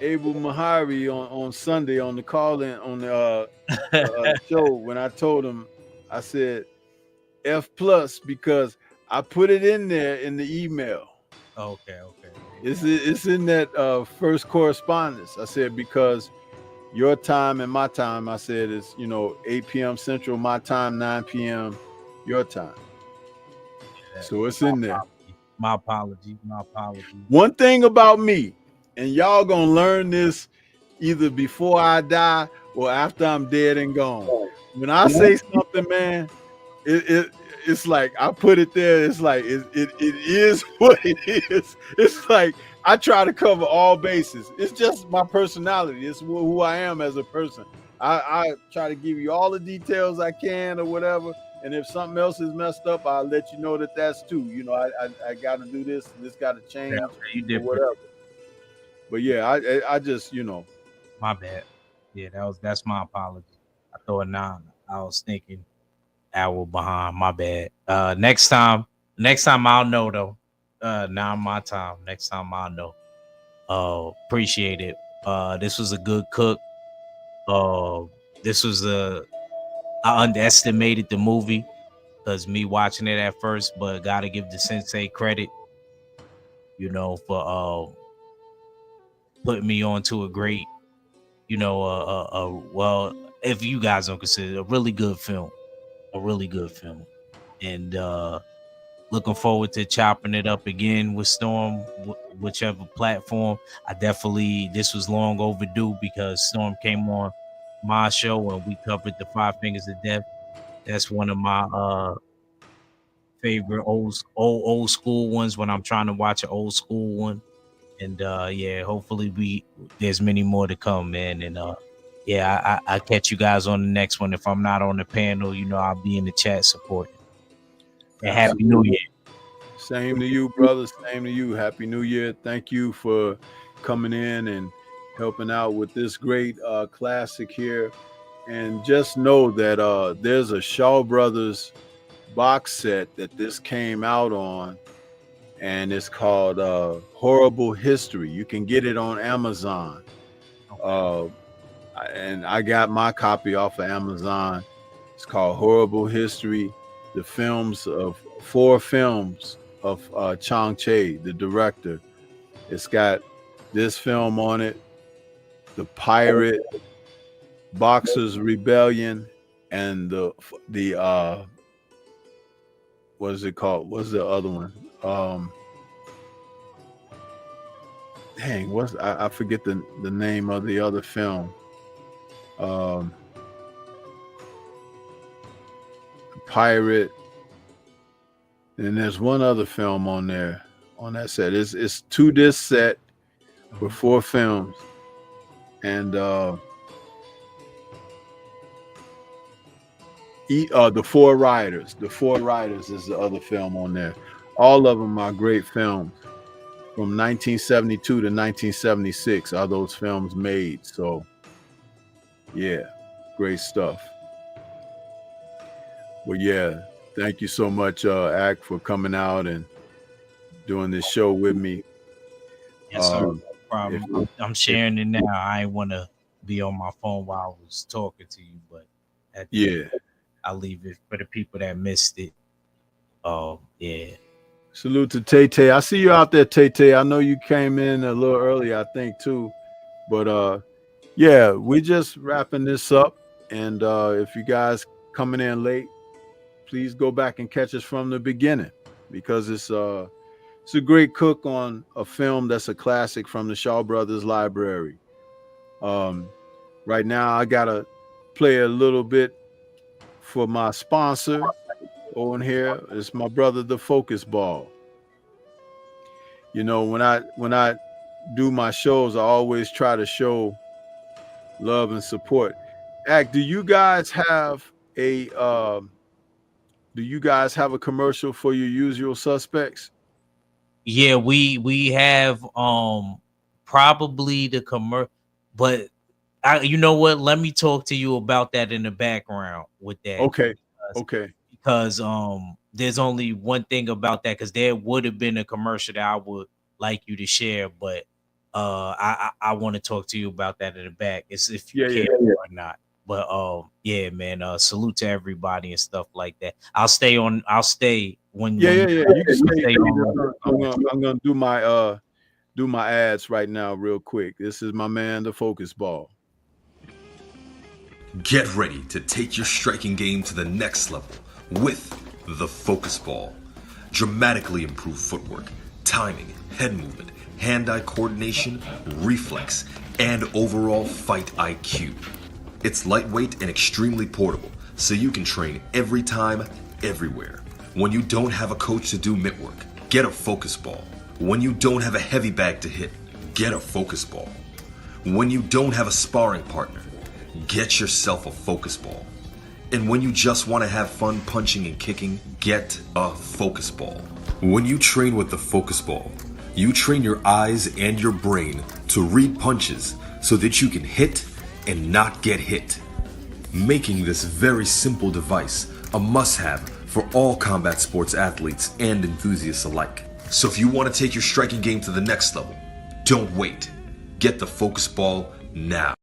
Abel Mahari on Sunday on the call in on the show, when I told him, I said F+ because I put it in there in the email. Okay. It's in that first correspondence. I said because your time and my time, I said, is, you know, 8 p.m. Central, my time, 9 p.m. your time. Yeah, so it's in there. My apology. One thing about me, and y'all gonna learn this either before I die or after I'm dead and gone. When I say something, man, it's like I put it there. It's like it is what it is. It's like I try to cover all bases. It's just my personality. It's who I am as a person. I try to give you all the details I can or whatever. And if something else is messed up, I'll let you know that's too. You know, I got to do this. This got to change. Yeah, you did whatever. But yeah, I just, you know. My bad. Yeah, that's my apology. I thought 9. I was thinking hour behind. My bad. Next time I'll know though. 9 my time. Next time I'll know. Appreciate it. This was a good cook. I underestimated the movie because me watching it at first, but gotta give the sensei credit, you know, for putting me on to a great, you know, well, if you guys don't consider it, a really good film. And looking forward to chopping it up again with Storm, whichever platform. This was long overdue because Storm came on my show and we covered the 5 Fingers of Death. That's one of my favorite old school ones when I'm trying to watch an old school one. And yeah, hopefully there's many more to come, man. And yeah, I catch you guys on the next one. If I'm not on the panel, you know, I'll be in the chat supporting. And Happy New Year. Same to you, brother. Same to you. Happy New Year. Thank you for coming in and helping out with this great classic here. And just know that there's a Shaw Brothers box set that this came out on, and it's called Horrible History. You can get it on Amazon. And I got my copy off of Amazon. It's called Horrible History, the films of 4 films of Chang Che, the director. It's got this film on it, The Pirate, Boxers Rebellion, and the what is it called? What's the other one? Dang, I forget the name of the other film. Pirate, and there's one other film on there on that set. It's 2-disc set with 4 films, and the 4 Riders. The 4 Riders is the other film on there. All of them are great films. From 1972 to 1976 are those films made. So yeah, great stuff. Well, yeah, thank you so much, Ack, for coming out and doing this show with me. Yes, sir. No problem. I'm sharing it now. I ain't want to be on my phone while I was talking to you, but I'll leave it for the people that missed it. Yeah. Salute to Tay Tay. I see you out there, Tay Tay. I know you came in a little early, I think, too. But yeah, we're just wrapping this up. And if you guys coming in late, please go back and catch us from the beginning, because it's a great cook on a film that's a classic from the Shaw Brothers library. Right now, I gotta play a little bit for my sponsor on here. It's my brother, the Focus Ball. You know, when I do my shows, I always try to show love and support. Ack, do you guys have a commercial for your Usual Suspects? Yeah, we have probably the commercial, but you know what? Let me talk to you about that in the background with that. Okay. Because there's only one thing about that, because there would have been a commercial that I would like you to share, but I want to talk to you about that in the back. It's if you care or not. But yeah, man, salute to everybody and stuff like that. I'll stay when you can stay on. I'm gonna do my ads right now real quick. This is my man, the Focus Ball. Get ready to take your striking game to the next level with the Focus Ball. Dramatically improved footwork, timing, head movement, hand-eye coordination, reflex, and overall fight IQ. It's lightweight and extremely portable, so you can train every time, everywhere. When you don't have a coach to do mitt work, get a Focus Ball. When you don't have a heavy bag to hit, get a Focus Ball. When you don't have a sparring partner, get yourself a Focus Ball. And when you just want to have fun punching and kicking, get a Focus Ball. When you train with the Focus Ball, you train your eyes and your brain to read punches so that you can hit and not get hit, making this very simple device a must-have for all combat sports athletes and enthusiasts alike. So if you want to take your striking game to the next level, don't wait. Get the Focus Ball now.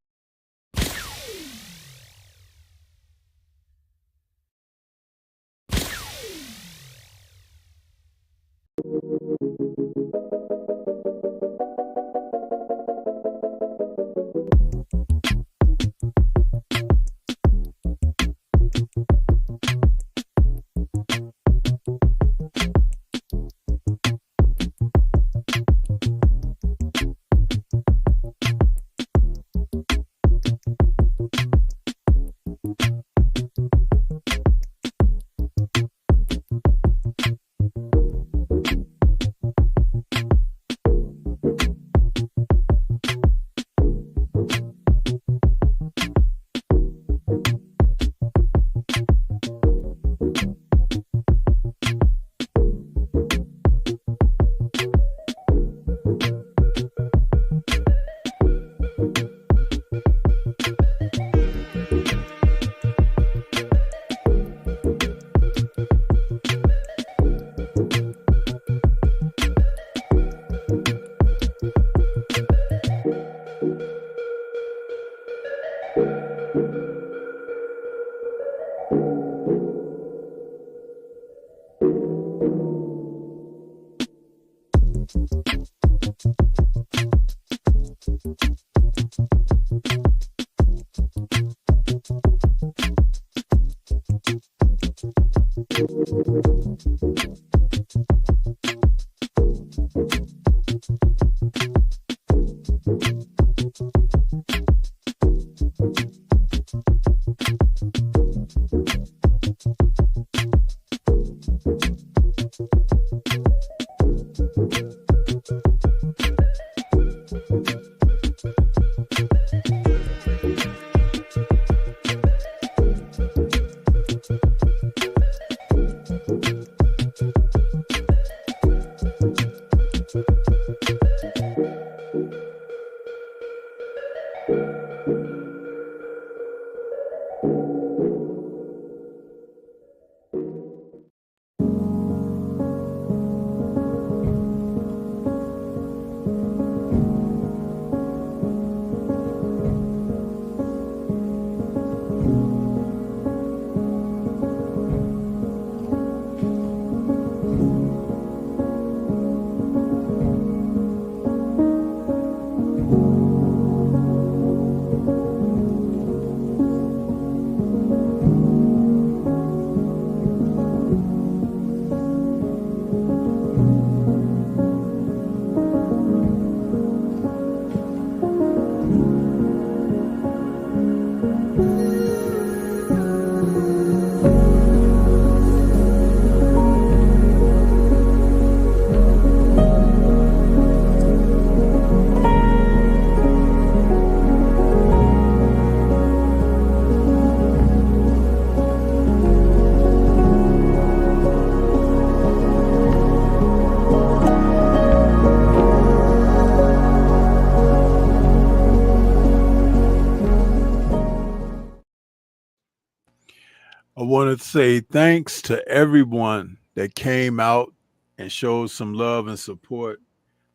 I want to say thanks to everyone that came out and showed some love and support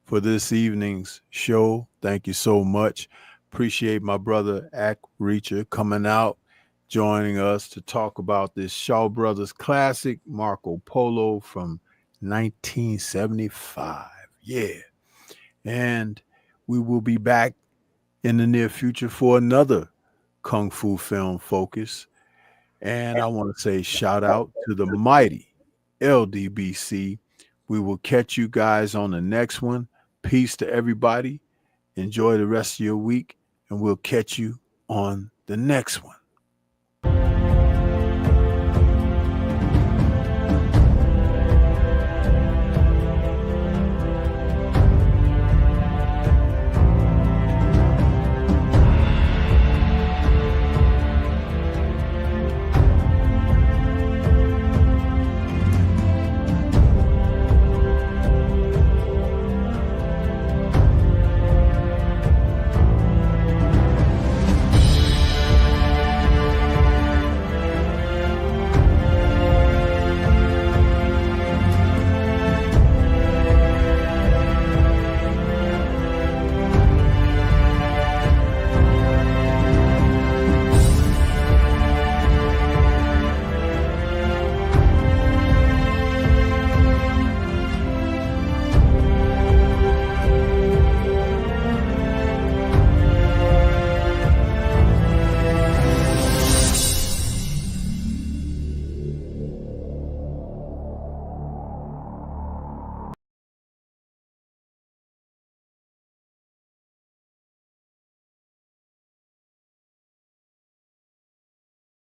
for this evening's show. Thank you so much. Appreciate my brother Ack Reacher coming out, joining us to talk about this Shaw Brothers classic, Marco Polo from 1975. Yeah. And we will be back in the near future for another Kung Fu film focus. And I want to say shout out to the mighty LDBC. We will catch you guys on the next one. Peace to everybody. Enjoy the rest of your week, and we'll catch you on the next one.